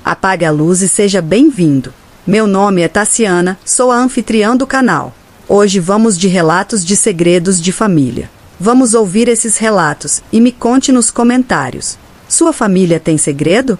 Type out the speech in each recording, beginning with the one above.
Apague a luz e seja bem-vindo. Meu nome é Tassiana, sou a anfitriã do canal. Hoje vamos de relatos de segredos de família. Vamos ouvir esses relatos e me conte nos comentários. Sua família tem segredo?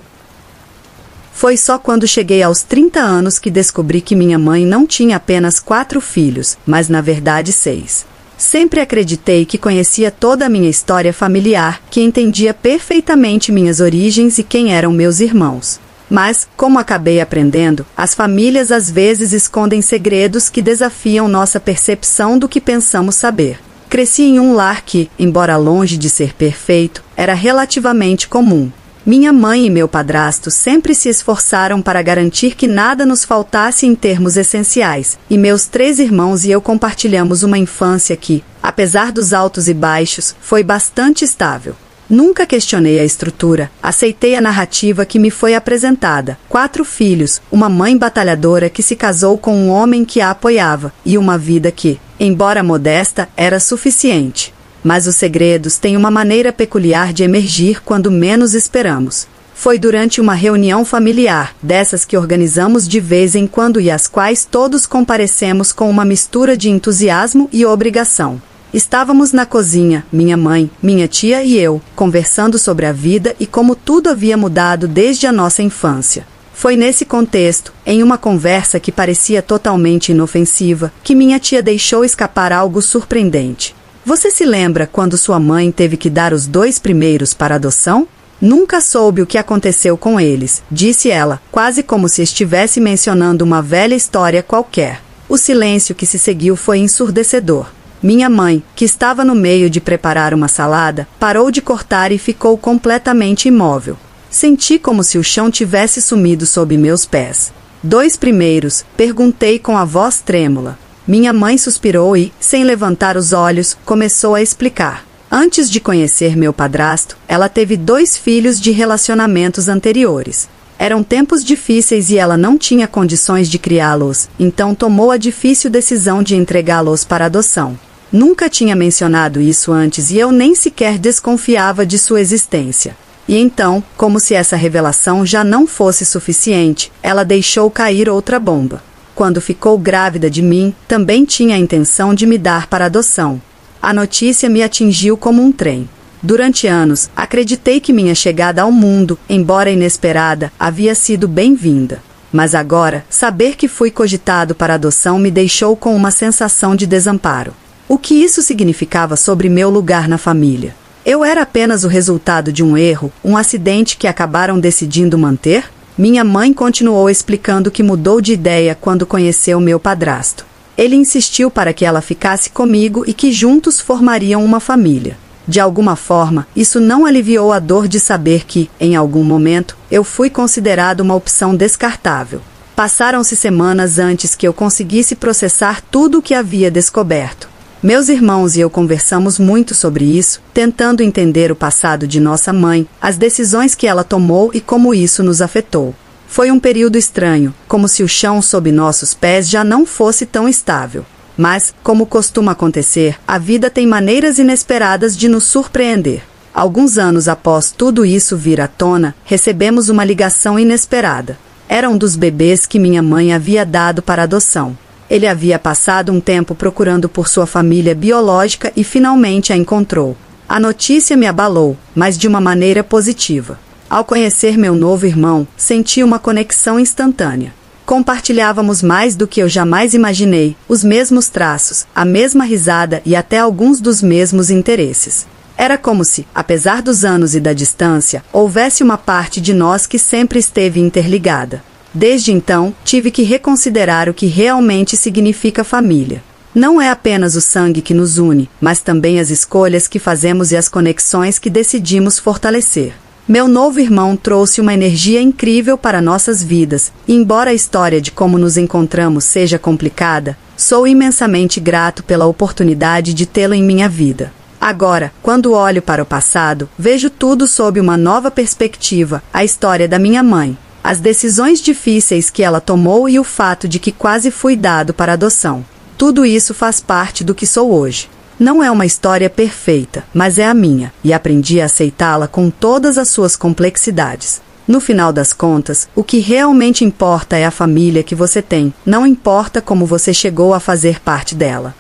Foi só quando cheguei aos 30 anos que descobri que minha mãe não tinha apenas 4 filhos, mas na verdade 6. Sempre acreditei que conhecia toda a minha história familiar, que entendia perfeitamente minhas origens e quem eram meus irmãos. Mas, como acabei aprendendo, as famílias às vezes escondem segredos que desafiam nossa percepção do que pensamos saber. Cresci em um lar que, embora longe de ser perfeito, era relativamente comum. Minha mãe e meu padrasto sempre se esforçaram para garantir que nada nos faltasse em termos essenciais, e meus 3 irmãos e eu compartilhamos uma infância que, apesar dos altos e baixos, foi bastante estável. Nunca questionei a estrutura, aceitei a narrativa que me foi apresentada. 4 filhos, uma mãe batalhadora que se casou com um homem que a apoiava, e uma vida que, embora modesta, era suficiente. Mas os segredos têm uma maneira peculiar de emergir quando menos esperamos. Foi durante uma reunião familiar, dessas que organizamos de vez em quando e às quais todos comparecemos com uma mistura de entusiasmo e obrigação. Estávamos na cozinha, minha mãe, minha tia e eu, conversando sobre a vida e como tudo havia mudado desde a nossa infância. Foi nesse contexto, em uma conversa que parecia totalmente inofensiva, que minha tia deixou escapar algo surpreendente. Você se lembra quando sua mãe teve que dar os 2 primeiros para adoção? Nunca soube o que aconteceu com eles, disse ela, quase como se estivesse mencionando uma velha história qualquer. O silêncio que se seguiu foi ensurdecedor. Minha mãe, que estava no meio de preparar uma salada, parou de cortar e ficou completamente imóvel. Senti como se o chão tivesse sumido sob meus pés. 2 primeiros? Perguntei com a voz trêmula. Minha mãe suspirou e, sem levantar os olhos, começou a explicar. Antes de conhecer meu padrasto, ela teve 2 filhos de relacionamentos anteriores. Eram tempos difíceis e ela não tinha condições de criá-los, então tomou a difícil decisão de entregá-los para adoção. Nunca tinha mencionado isso antes e eu nem sequer desconfiava de sua existência. E então, como se essa revelação já não fosse suficiente, ela deixou cair outra bomba. Quando ficou grávida de mim, também tinha a intenção de me dar para adoção. A notícia me atingiu como um trem. Durante anos, acreditei que minha chegada ao mundo, embora inesperada, havia sido bem-vinda. Mas agora, saber que fui cogitado para adoção me deixou com uma sensação de desamparo. O que isso significava sobre meu lugar na família? Eu era apenas o resultado de um erro, um acidente que acabaram decidindo manter? Minha mãe continuou explicando que mudou de ideia quando conheceu meu padrasto. Ele insistiu para que ela ficasse comigo e que juntos formariam uma família. De alguma forma, isso não aliviou a dor de saber que, em algum momento, eu fui considerado uma opção descartável. Passaram-se semanas antes que eu conseguisse processar tudo o que havia descoberto. Meus irmãos e eu conversamos muito sobre isso, tentando entender o passado de nossa mãe, as decisões que ela tomou e como isso nos afetou. Foi um período estranho, como se o chão sob nossos pés já não fosse tão estável. Mas, como costuma acontecer, a vida tem maneiras inesperadas de nos surpreender. Alguns anos após tudo isso vir à tona, recebemos uma ligação inesperada. Era um dos bebês que minha mãe havia dado para adoção. Ele havia passado um tempo procurando por sua família biológica e finalmente a encontrou. A notícia me abalou, mas de uma maneira positiva. Ao conhecer meu novo irmão, senti uma conexão instantânea. Compartilhávamos mais do que eu jamais imaginei, os mesmos traços, a mesma risada e até alguns dos mesmos interesses. Era como se, apesar dos anos e da distância, houvesse uma parte de nós que sempre esteve interligada. Desde então, tive que reconsiderar o que realmente significa família. Não é apenas o sangue que nos une, mas também as escolhas que fazemos e as conexões que decidimos fortalecer. Meu novo irmão trouxe uma energia incrível para nossas vidas, e embora a história de como nos encontramos seja complicada, sou imensamente grato pela oportunidade de tê-lo em minha vida. Agora, quando olho para o passado, vejo tudo sob uma nova perspectiva, a história da minha mãe, as decisões difíceis que ela tomou e o fato de que quase fui dado para adoção. Tudo isso faz parte do que sou hoje. Não é uma história perfeita, mas é a minha, e aprendi a aceitá-la com todas as suas complexidades. No final das contas, o que realmente importa é a família que você tem, não importa como você chegou a fazer parte dela.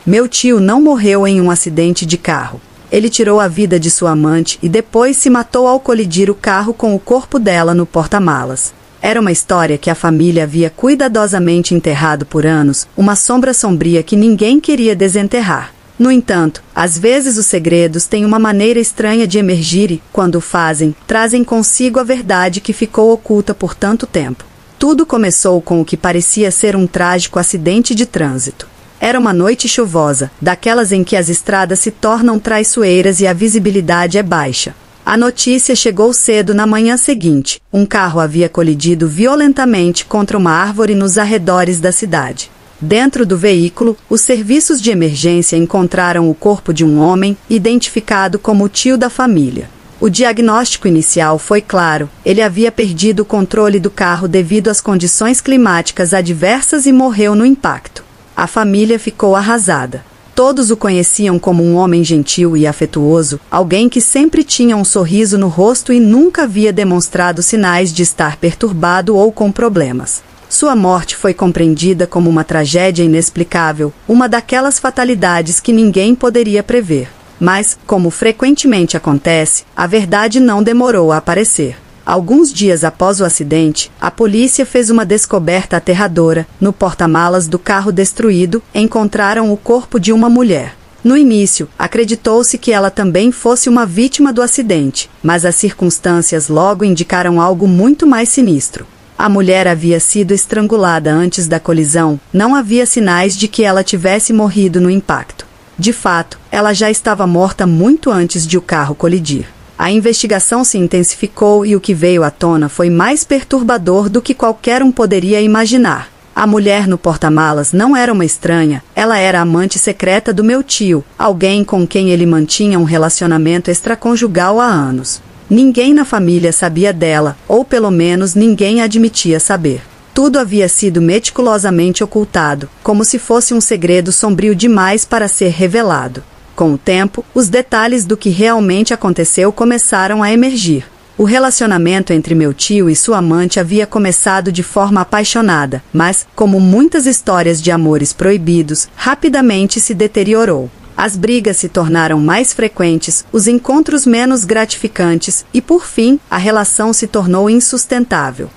Meu tio não morreu em um acidente de carro. Ele tirou a vida de sua amante e depois se matou ao colidir o carro com o corpo dela no porta-malas. Era uma história que a família havia cuidadosamente enterrado por anos, uma sombra sombria que ninguém queria desenterrar. No entanto, às vezes os segredos têm uma maneira estranha de emergir e, quando o fazem, trazem consigo a verdade que ficou oculta por tanto tempo. Tudo começou com o que parecia ser um trágico acidente de trânsito. Era uma noite chuvosa, daquelas em que as estradas se tornam traiçoeiras e a visibilidade é baixa. A notícia chegou cedo na manhã seguinte. Um carro havia colidido violentamente contra uma árvore nos arredores da cidade. Dentro do veículo, os serviços de emergência encontraram o corpo de um homem, identificado como o tio da família. O diagnóstico inicial foi claro: ele havia perdido o controle do carro devido às condições climáticas adversas e morreu no impacto. A família ficou arrasada. Todos o conheciam como um homem gentil e afetuoso, alguém que sempre tinha um sorriso no rosto e nunca havia demonstrado sinais de estar perturbado ou com problemas. Sua morte foi compreendida como uma tragédia inexplicável, uma daquelas fatalidades que ninguém poderia prever. Mas, como frequentemente acontece, a verdade não demorou a aparecer. Alguns dias após o acidente, a polícia fez uma descoberta aterradora. No porta-malas do carro destruído, encontraram o corpo de uma mulher. No início, acreditou-se que ela também fosse uma vítima do acidente, mas as circunstâncias logo indicaram algo muito mais sinistro. A mulher havia sido estrangulada antes da colisão, não havia sinais de que ela tivesse morrido no impacto. De fato, ela já estava morta muito antes de o carro colidir. A investigação se intensificou e o que veio à tona foi mais perturbador do que qualquer um poderia imaginar. A mulher no porta-malas não era uma estranha, ela era a amante secreta do meu tio, alguém com quem ele mantinha um relacionamento extraconjugal há anos. Ninguém na família sabia dela, ou pelo menos ninguém admitia saber. Tudo havia sido meticulosamente ocultado, como se fosse um segredo sombrio demais para ser revelado. Com o tempo, os detalhes do que realmente aconteceu começaram a emergir. O relacionamento entre meu tio e sua amante havia começado de forma apaixonada, mas, como muitas histórias de amores proibidos, rapidamente se deteriorou. As brigas se tornaram mais frequentes, os encontros menos gratificantes e, por fim, a relação se tornou insustentável.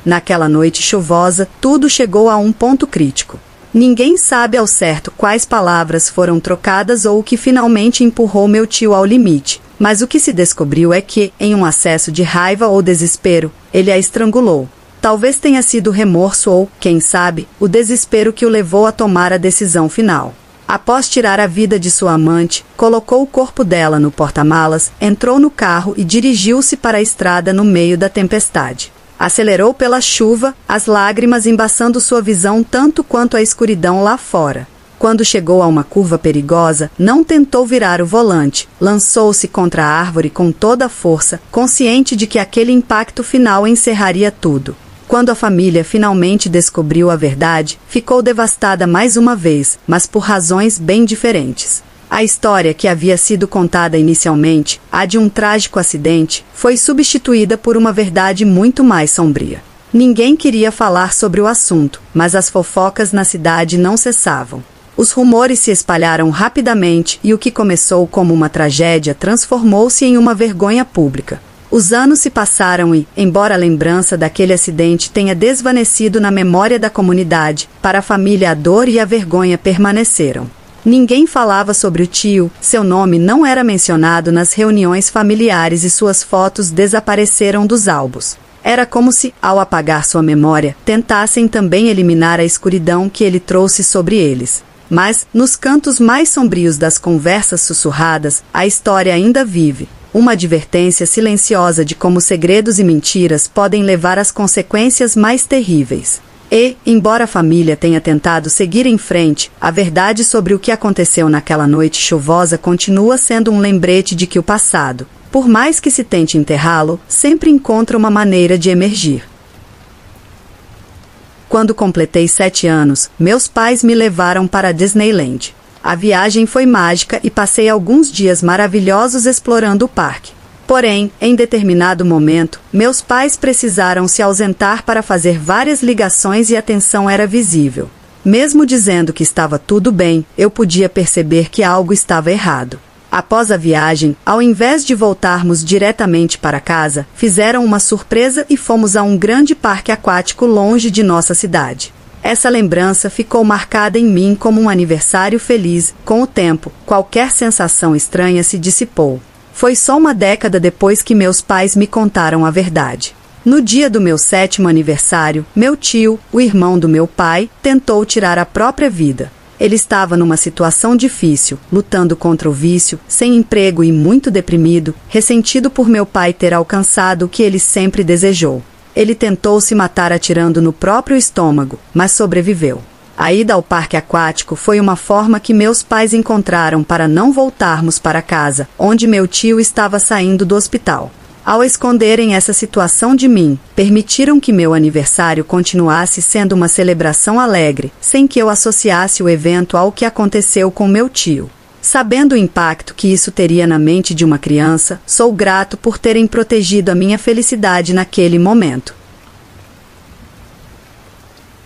Naquela noite chuvosa, tudo chegou a um ponto crítico. Ninguém sabe ao certo quais palavras foram trocadas ou o que finalmente empurrou meu tio ao limite, mas o que se descobriu é que, em um acesso de raiva ou desespero, ele a estrangulou. Talvez tenha sido remorso ou, quem sabe, o desespero que o levou a tomar a decisão final. Após tirar a vida de sua amante, colocou o corpo dela no porta-malas, entrou no carro e dirigiu-se para a estrada no meio da tempestade. Acelerou pela chuva, as lágrimas embaçando sua visão tanto quanto a escuridão lá fora. Quando chegou a uma curva perigosa, não tentou virar o volante, lançou-se contra a árvore com toda a força, consciente de que aquele impacto final encerraria tudo. Quando a família finalmente descobriu a verdade, ficou devastada mais uma vez, mas por razões bem diferentes. A história que havia sido contada inicialmente, a de um trágico acidente, foi substituída por uma verdade muito mais sombria. Ninguém queria falar sobre o assunto, mas as fofocas na cidade não cessavam. Os rumores se espalharam rapidamente e o que começou como uma tragédia transformou-se em uma vergonha pública. Os anos se passaram e, embora a lembrança daquele acidente tenha desvanecido na memória da comunidade, para a família a dor e a vergonha permaneceram. Ninguém falava sobre o tio, seu nome não era mencionado nas reuniões familiares e suas fotos desapareceram dos álbuns. Era como se, ao apagar sua memória, tentassem também eliminar a escuridão que ele trouxe sobre eles. Mas, nos cantos mais sombrios das conversas sussurradas, a história ainda vive. Uma advertência silenciosa de como segredos e mentiras podem levar às consequências mais terríveis. E, embora a família tenha tentado seguir em frente, a verdade sobre o que aconteceu naquela noite chuvosa continua sendo um lembrete de que o passado, por mais que se tente enterrá-lo, sempre encontra uma maneira de emergir. Quando completei 7 anos, meus pais me levaram para Disneyland. A viagem foi mágica e passei alguns dias maravilhosos explorando o parque. Porém, em determinado momento, meus pais precisaram se ausentar para fazer várias ligações e a tensão era visível. Mesmo dizendo que estava tudo bem, eu podia perceber que algo estava errado. Após a viagem, ao invés de voltarmos diretamente para casa, fizeram uma surpresa e fomos a um grande parque aquático longe de nossa cidade. Essa lembrança ficou marcada em mim como um aniversário feliz. Com o tempo, qualquer sensação estranha se dissipou. Foi só uma década depois que meus pais me contaram a verdade. No dia do meu 7º aniversário, meu tio, o irmão do meu pai, tentou tirar a própria vida. Ele estava numa situação difícil, lutando contra o vício, sem emprego e muito deprimido, ressentido por meu pai ter alcançado o que ele sempre desejou. Ele tentou se matar atirando no próprio estômago, mas sobreviveu. A ida ao parque aquático foi uma forma que meus pais encontraram para não voltarmos para casa, onde meu tio estava saindo do hospital. Ao esconderem essa situação de mim, permitiram que meu aniversário continuasse sendo uma celebração alegre, sem que eu associasse o evento ao que aconteceu com meu tio. Sabendo o impacto que isso teria na mente de uma criança, sou grato por terem protegido a minha felicidade naquele momento.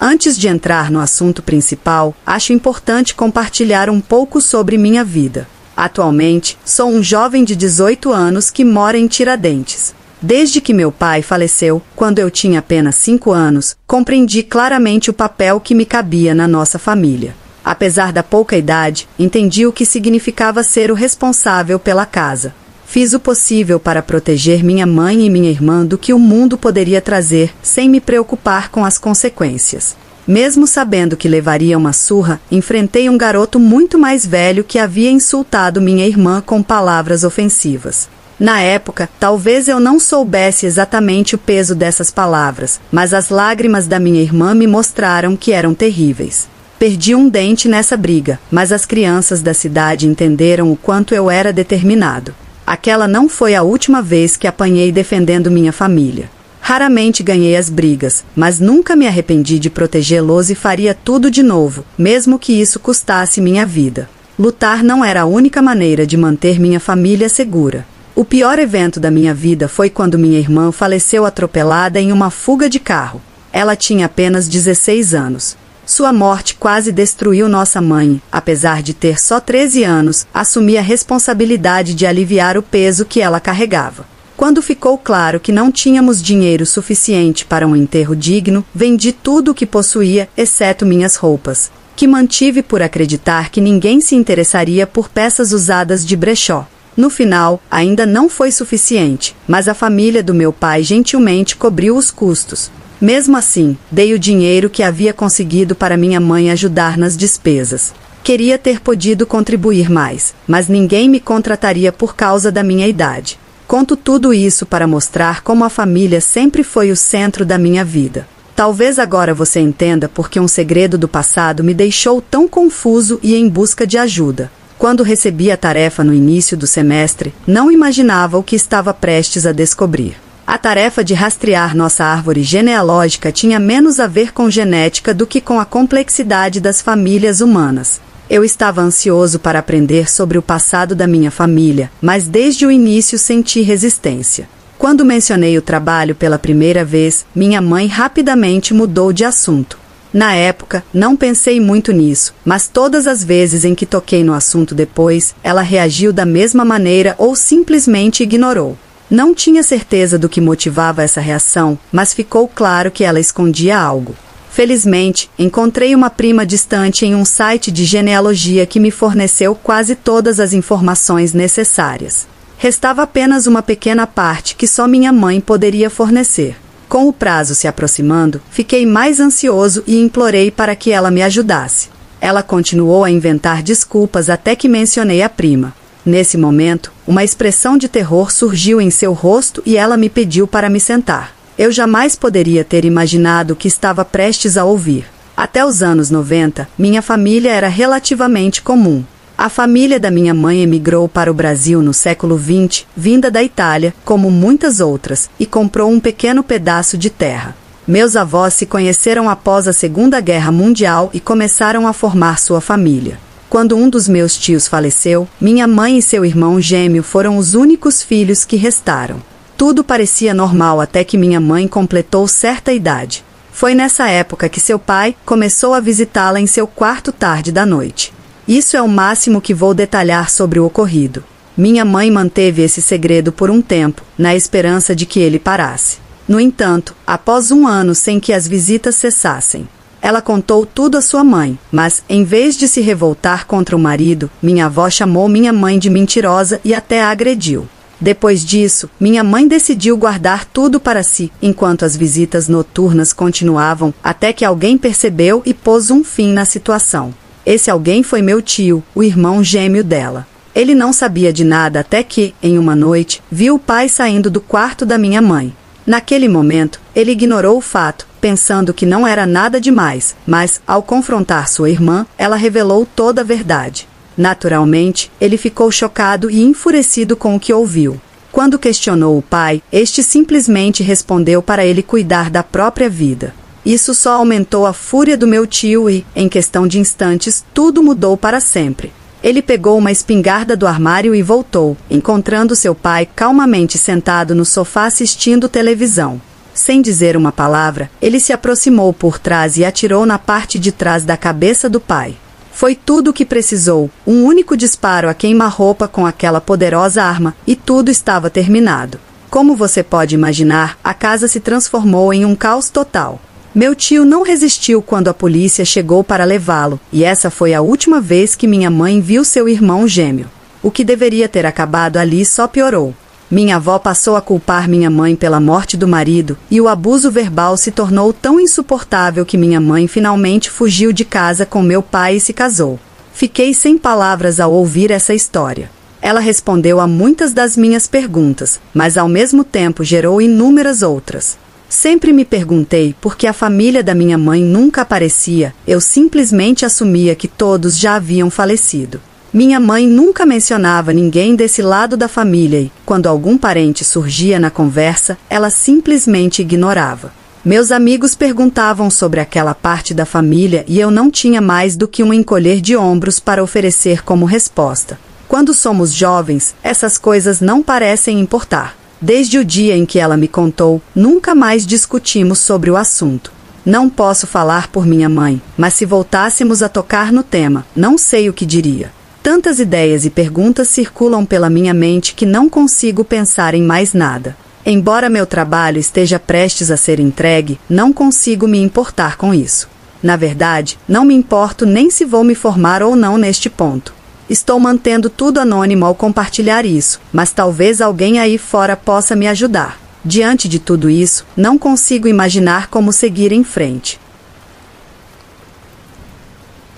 Antes de entrar no assunto principal, acho importante compartilhar um pouco sobre minha vida. Atualmente, sou um jovem de 18 anos que mora em Tiradentes. Desde que meu pai faleceu, quando eu tinha apenas 5 anos, compreendi claramente o papel que me cabia na nossa família. Apesar da pouca idade, entendi o que significava ser o responsável pela casa. Fiz o possível para proteger minha mãe e minha irmã do que o mundo poderia trazer, sem me preocupar com as consequências. Mesmo sabendo que levaria uma surra, enfrentei um garoto muito mais velho que havia insultado minha irmã com palavras ofensivas. Na época, talvez eu não soubesse exatamente o peso dessas palavras, mas as lágrimas da minha irmã me mostraram que eram terríveis. Perdi um dente nessa briga, mas as crianças da cidade entenderam o quanto eu era determinado. Aquela não foi a última vez que apanhei defendendo minha família. Raramente ganhei as brigas, mas nunca me arrependi de protegê-los e faria tudo de novo, mesmo que isso custasse minha vida. Lutar não era a única maneira de manter minha família segura. O pior evento da minha vida foi quando minha irmã faleceu atropelada em uma fuga de carro. Ela tinha apenas 16 anos. Sua morte quase destruiu nossa mãe. Apesar de ter só 13 anos, assumi a responsabilidade de aliviar o peso que ela carregava. Quando ficou claro que não tínhamos dinheiro suficiente para um enterro digno, vendi tudo o que possuía, exceto minhas roupas, que mantive por acreditar que ninguém se interessaria por peças usadas de brechó. No final, ainda não foi suficiente, mas a família do meu pai gentilmente cobriu os custos. Mesmo assim, dei o dinheiro que havia conseguido para minha mãe ajudar nas despesas. Queria ter podido contribuir mais, mas ninguém me contrataria por causa da minha idade. Conto tudo isso para mostrar como a família sempre foi o centro da minha vida. Talvez agora você entenda porque um segredo do passado me deixou tão confuso e em busca de ajuda. Quando recebi a tarefa no início do semestre, não imaginava o que estava prestes a descobrir. A tarefa de rastrear nossa árvore genealógica tinha menos a ver com genética do que com a complexidade das famílias humanas. Eu estava ansioso para aprender sobre o passado da minha família, mas desde o início senti resistência. Quando mencionei o trabalho pela primeira vez, minha mãe rapidamente mudou de assunto. Na época, não pensei muito nisso, mas todas as vezes em que toquei no assunto depois, ela reagiu da mesma maneira ou simplesmente ignorou. Não tinha certeza do que motivava essa reação, mas ficou claro que ela escondia algo. Felizmente, encontrei uma prima distante em um site de genealogia que me forneceu quase todas as informações necessárias. Restava apenas uma pequena parte que só minha mãe poderia fornecer. Com o prazo se aproximando, fiquei mais ansioso e implorei para que ela me ajudasse. Ela continuou a inventar desculpas até que mencionei a prima. Nesse momento, uma expressão de terror surgiu em seu rosto e ela me pediu para me sentar. Eu jamais poderia ter imaginado o que estava prestes a ouvir. Até os anos 90, minha família era relativamente comum. A família da minha mãe emigrou para o Brasil no século XX, vinda da Itália, como muitas outras, e comprou um pequeno pedaço de terra. Meus avós se conheceram após a Segunda Guerra Mundial e começaram a formar sua família. Quando um dos meus tios faleceu, minha mãe e seu irmão gêmeo foram os únicos filhos que restaram. Tudo parecia normal até que minha mãe completou certa idade. Foi nessa época que seu pai começou a visitá-la em seu quarto tarde da noite. Isso é o máximo que vou detalhar sobre o ocorrido. Minha mãe manteve esse segredo por um tempo, na esperança de que ele parasse. No entanto, após um ano sem que as visitas cessassem, ela contou tudo à sua mãe, mas, em vez de se revoltar contra o marido, minha avó chamou minha mãe de mentirosa e até a agrediu. Depois disso, minha mãe decidiu guardar tudo para si, enquanto as visitas noturnas continuavam, até que alguém percebeu e pôs um fim na situação. Esse alguém foi meu tio, o irmão gêmeo dela. Ele não sabia de nada até que, em uma noite, viu o pai saindo do quarto da minha mãe. Naquele momento, ele ignorou o fato, pensando que não era nada demais, mas, ao confrontar sua irmã, ela revelou toda a verdade. Naturalmente, ele ficou chocado e enfurecido com o que ouviu. Quando questionou o pai, este simplesmente respondeu para ele cuidar da própria vida. Isso só aumentou a fúria do meu tio e, em questão de instantes, tudo mudou para sempre. Ele pegou uma espingarda do armário e voltou, encontrando seu pai calmamente sentado no sofá assistindo televisão. Sem dizer uma palavra, ele se aproximou por trás e atirou na parte de trás da cabeça do pai. Foi tudo o que precisou, um único disparo a queima-roupa com aquela poderosa arma, e tudo estava terminado. Como você pode imaginar, a casa se transformou em um caos total. Meu tio não resistiu quando a polícia chegou para levá-lo, e essa foi a última vez que minha mãe viu seu irmão gêmeo. O que deveria ter acabado ali só piorou. Minha avó passou a culpar minha mãe pela morte do marido, e o abuso verbal se tornou tão insuportável que minha mãe finalmente fugiu de casa com meu pai e se casou. Fiquei sem palavras ao ouvir essa história. Ela respondeu a muitas das minhas perguntas, mas ao mesmo tempo gerou inúmeras outras. Sempre me perguntei por que a família da minha mãe nunca aparecia, eu simplesmente assumia que todos já haviam falecido. Minha mãe nunca mencionava ninguém desse lado da família e, quando algum parente surgia na conversa, ela simplesmente ignorava. Meus amigos perguntavam sobre aquela parte da família e eu não tinha mais do que um encolher de ombros para oferecer como resposta. Quando somos jovens, essas coisas não parecem importar. Desde o dia em que ela me contou, nunca mais discutimos sobre o assunto. Não posso falar por minha mãe, mas se voltássemos a tocar no tema, não sei o que diria. Tantas ideias e perguntas circulam pela minha mente que não consigo pensar em mais nada. Embora meu trabalho esteja prestes a ser entregue, não consigo me importar com isso. Na verdade, não me importo nem se vou me formar ou não neste ponto. Estou mantendo tudo anônimo ao compartilhar isso, mas talvez alguém aí fora possa me ajudar. Diante de tudo isso, não consigo imaginar como seguir em frente.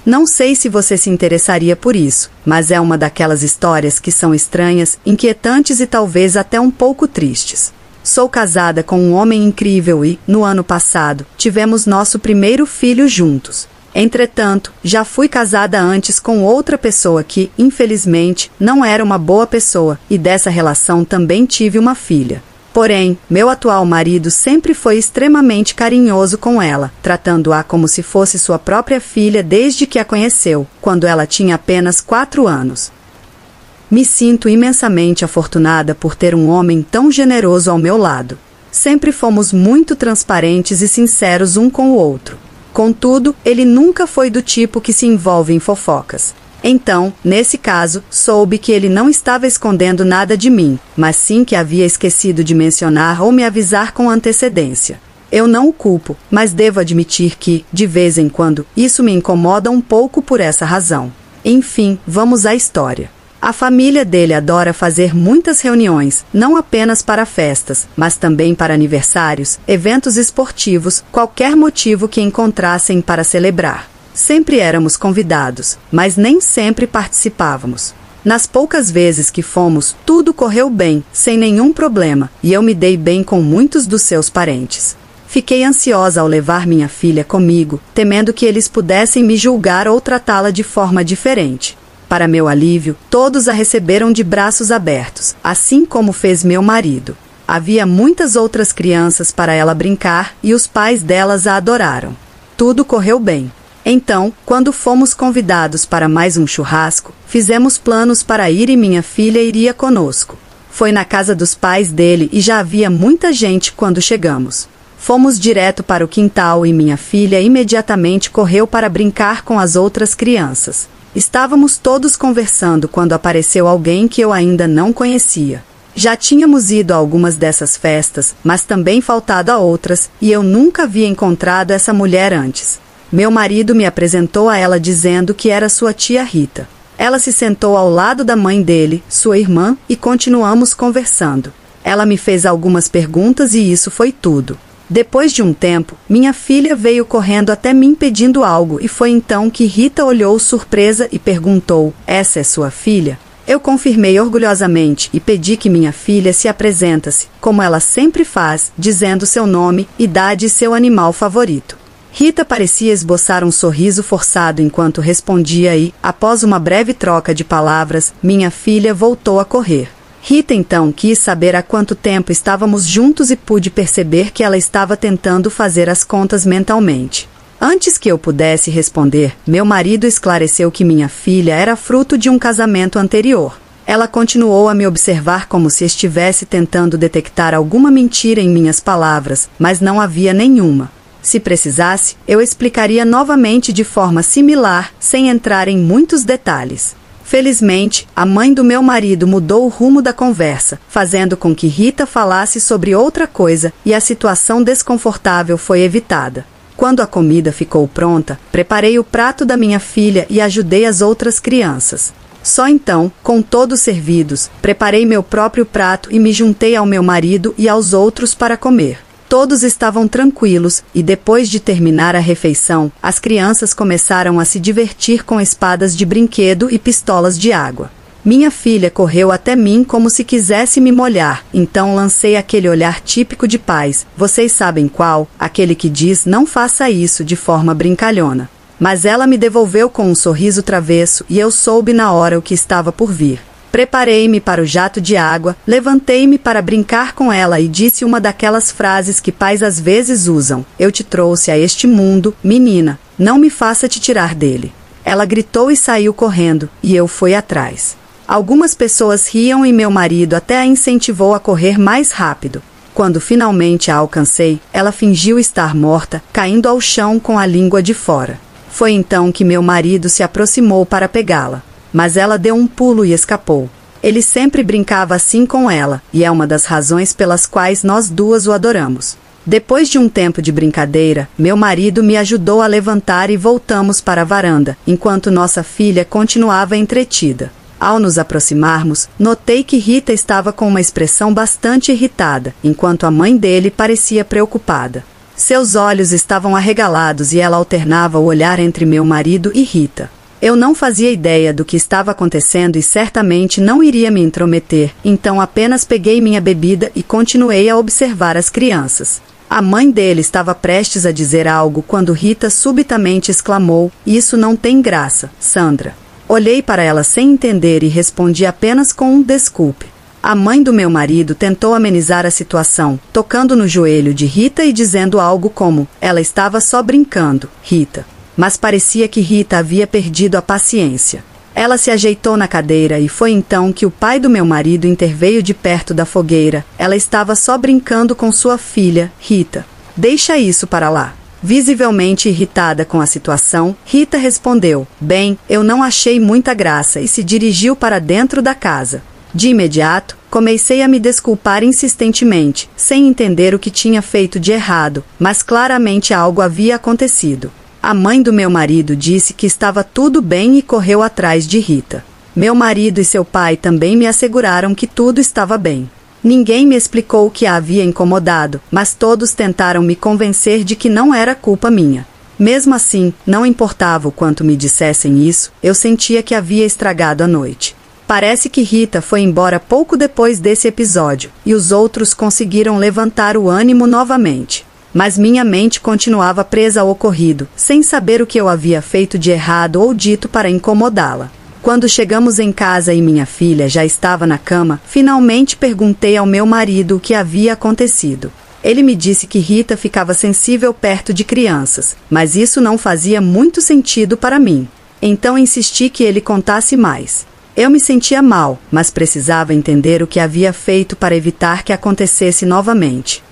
Não sei se você se interessaria por isso, mas é uma daquelas histórias que são estranhas, inquietantes e talvez até um pouco tristes. Sou casada com um homem incrível e, no ano passado, tivemos nosso primeiro filho juntos. Entretanto, já fui casada antes com outra pessoa que, infelizmente, não era uma boa pessoa, e dessa relação também tive uma filha. Porém, meu atual marido sempre foi extremamente carinhoso com ela, tratando-a como se fosse sua própria filha desde que a conheceu, quando ela tinha apenas 4 anos. Me sinto imensamente afortunada por ter um homem tão generoso ao meu lado. Sempre fomos muito transparentes e sinceros um com o outro. Contudo, ele nunca foi do tipo que se envolve em fofocas. Então, nesse caso, soube que ele não estava escondendo nada de mim, mas sim que havia esquecido de mencionar ou me avisar com antecedência. Eu não o culpo, mas devo admitir que, de vez em quando, isso me incomoda um pouco por essa razão. Enfim, vamos à história. A família dele adora fazer muitas reuniões, não apenas para festas, mas também para aniversários, eventos esportivos, qualquer motivo que encontrassem para celebrar. Sempre éramos convidados, mas nem sempre participávamos. Nas poucas vezes que fomos, tudo correu bem, sem nenhum problema, e eu me dei bem com muitos dos seus parentes. Fiquei ansiosa ao levar minha filha comigo, temendo que eles pudessem me julgar ou tratá-la de forma diferente. Para meu alívio, todos a receberam de braços abertos, assim como fez meu marido. Havia muitas outras crianças para ela brincar e os pais delas a adoraram. Tudo correu bem. Então, quando fomos convidados para mais um churrasco, fizemos planos para ir e minha filha iria conosco. Foi na casa dos pais dele e já havia muita gente quando chegamos. Fomos direto para o quintal e minha filha imediatamente correu para brincar com as outras crianças. Estávamos todos conversando quando apareceu alguém que eu ainda não conhecia. Já tínhamos ido a algumas dessas festas, mas também faltado a outras, e eu nunca havia encontrado essa mulher antes. Meu marido me apresentou a ela dizendo que era sua tia Rita. Ela se sentou ao lado da mãe dele, sua irmã, e continuamos conversando. Ela me fez algumas perguntas e isso foi tudo. Depois de um tempo, minha filha veio correndo até mim pedindo algo e foi então que Rita olhou surpresa e perguntou: "Essa é sua filha?" Eu confirmei orgulhosamente e pedi que minha filha se apresentasse, como ela sempre faz, dizendo seu nome, idade e seu animal favorito. Rita parecia esboçar um sorriso forçado enquanto respondia e, após uma breve troca de palavras, minha filha voltou a correr. Rita então quis saber há quanto tempo estávamos juntos e pude perceber que ela estava tentando fazer as contas mentalmente. Antes que eu pudesse responder, meu marido esclareceu que minha filha era fruto de um casamento anterior. Ela continuou a me observar como se estivesse tentando detectar alguma mentira em minhas palavras, mas não havia nenhuma. Se precisasse, eu explicaria novamente de forma similar, sem entrar em muitos detalhes. Felizmente, a mãe do meu marido mudou o rumo da conversa, fazendo com que Rita falasse sobre outra coisa, e a situação desconfortável foi evitada. Quando a comida ficou pronta, preparei o prato da minha filha e ajudei as outras crianças. Só então, com todos servidos, preparei meu próprio prato e me juntei ao meu marido e aos outros para comer. Todos estavam tranquilos, e depois de terminar a refeição, as crianças começaram a se divertir com espadas de brinquedo e pistolas de água. Minha filha correu até mim como se quisesse me molhar, então lancei aquele olhar típico de pais, vocês sabem qual, aquele que diz não faça isso de forma brincalhona. Mas ela me devolveu com um sorriso travesso e eu soube na hora o que estava por vir. Preparei-me para o jato de água, levantei-me para brincar com ela e disse uma daquelas frases que pais às vezes usam: "Eu te trouxe a este mundo, menina, não me faça te tirar dele." Ela gritou e saiu correndo, e eu fui atrás. Algumas pessoas riam e meu marido até a incentivou a correr mais rápido. Quando finalmente a alcancei, ela fingiu estar morta, caindo ao chão com a língua de fora. Foi então que meu marido se aproximou para pegá-la. Mas ela deu um pulo e escapou. Ele sempre brincava assim com ela, e é uma das razões pelas quais nós duas o adoramos. Depois de um tempo de brincadeira, meu marido me ajudou a levantar e voltamos para a varanda, enquanto nossa filha continuava entretida. Ao nos aproximarmos, notei que Rita estava com uma expressão bastante irritada, enquanto a mãe dele parecia preocupada. Seus olhos estavam arregalados e ela alternava o olhar entre meu marido e Rita. Eu não fazia ideia do que estava acontecendo e certamente não iria me intrometer, então apenas peguei minha bebida e continuei a observar as crianças. A mãe dele estava prestes a dizer algo quando Rita subitamente exclamou: "Isso não tem graça, Sandra." Olhei para ela sem entender e respondi apenas com um desculpe. A mãe do meu marido tentou amenizar a situação, tocando no joelho de Rita e dizendo algo como: "Ela estava só brincando, Rita." Mas parecia que Rita havia perdido a paciência. Ela se ajeitou na cadeira e foi então que o pai do meu marido interveio de perto da fogueira. Ela estava só brincando com sua filha, Rita. "Deixa isso para lá." Visivelmente irritada com a situação, Rita respondeu: "Bem, eu não achei muita graça" e se dirigiu para dentro da casa. De imediato, comecei a me desculpar insistentemente, sem entender o que tinha feito de errado, mas claramente algo havia acontecido. A mãe do meu marido disse que estava tudo bem e correu atrás de Rita. Meu marido e seu pai também me asseguraram que tudo estava bem. Ninguém me explicou o que a havia incomodado, mas todos tentaram me convencer de que não era culpa minha. Mesmo assim, não importava o quanto me dissessem isso, eu sentia que havia estragado a noite. Parece que Rita foi embora pouco depois desse episódio, e os outros conseguiram levantar o ânimo novamente. Mas minha mente continuava presa ao ocorrido, sem saber o que eu havia feito de errado ou dito para incomodá-la. Quando chegamos em casa e minha filha já estava na cama, finalmente perguntei ao meu marido o que havia acontecido. Ele me disse que Rita ficava sensível perto de crianças, mas isso não fazia muito sentido para mim. Então insisti que ele contasse mais. Eu me sentia mal, mas precisava entender o que havia feito para evitar que acontecesse novamente.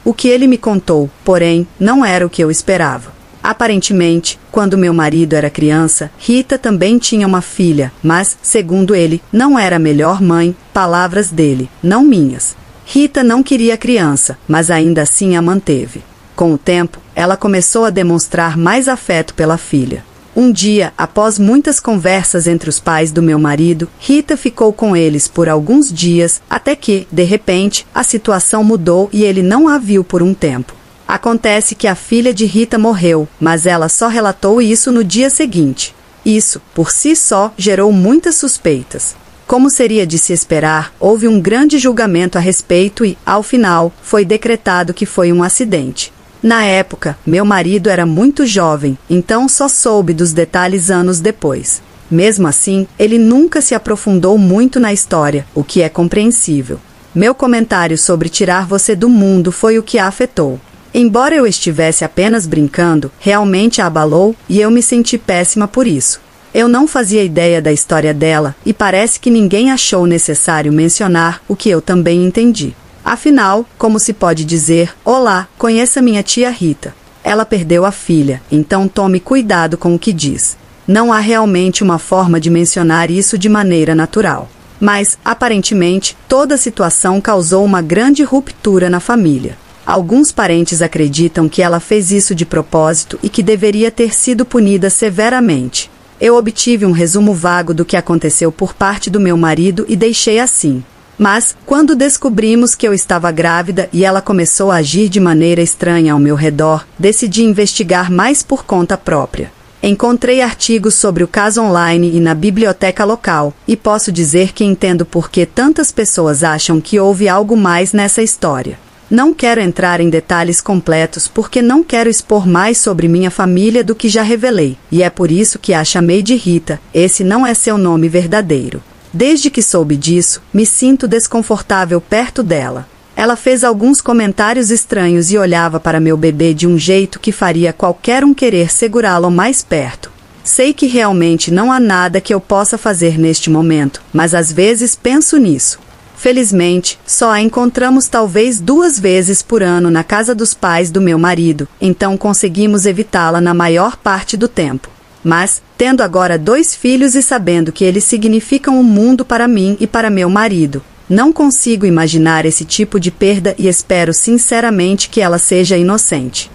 O que ele me contou, porém, não era o que eu esperava. Aparentemente, quando meu marido era criança, Rita também tinha uma filha, mas, segundo ele, não era a melhor mãe, palavras dele, não minhas. Rita não queria a criança, mas ainda assim a manteve. Com o tempo, ela começou a demonstrar mais afeto pela filha. Um dia, após muitas conversas entre os pais do meu marido, Rita ficou com eles por alguns dias, até que, de repente, a situação mudou e ele não a viu por um tempo. Acontece que a filha de Rita morreu, mas ela só relatou isso no dia seguinte. Isso, por si só, gerou muitas suspeitas. Como seria de se esperar, houve um grande julgamento a respeito e, ao final, foi decretado que foi um acidente. Na época, meu marido era muito jovem, então só soube dos detalhes anos depois. Mesmo assim, ele nunca se aprofundou muito na história, o que é compreensível. Meu comentário sobre tirar você do mundo foi o que a afetou. Embora eu estivesse apenas brincando, realmente a abalou e eu me senti péssima por isso. Eu não fazia ideia da história dela e parece que ninguém achou necessário mencionar o que eu também entendi. Afinal, como se pode dizer, olá, conheça minha tia Rita. Ela perdeu a filha, então tome cuidado com o que diz. Não há realmente uma forma de mencionar isso de maneira natural. Mas, aparentemente, toda a situação causou uma grande ruptura na família. Alguns parentes acreditam que ela fez isso de propósito e que deveria ter sido punida severamente. Eu obtive um resumo vago do que aconteceu por parte do meu marido e deixei assim. Mas, quando descobrimos que eu estava grávida e ela começou a agir de maneira estranha ao meu redor, decidi investigar mais por conta própria. Encontrei artigos sobre o caso online e na biblioteca local, e posso dizer que entendo por que tantas pessoas acham que houve algo mais nessa história. Não quero entrar em detalhes completos porque não quero expor mais sobre minha família do que já revelei, e é por isso que a chamei de Rita, esse não é seu nome verdadeiro. Desde que soube disso, me sinto desconfortável perto dela. Ela fez alguns comentários estranhos e olhava para meu bebê de um jeito que faria qualquer um querer segurá-lo mais perto. Sei que realmente não há nada que eu possa fazer neste momento, mas às vezes penso nisso. Felizmente, só a encontramos talvez 2 vezes por ano na casa dos pais do meu marido, então conseguimos evitá-la na maior parte do tempo. Mas, tendo agora 2 filhos e sabendo que eles significam o mundo para mim e para meu marido, não consigo imaginar esse tipo de perda e espero sinceramente que ela seja inocente.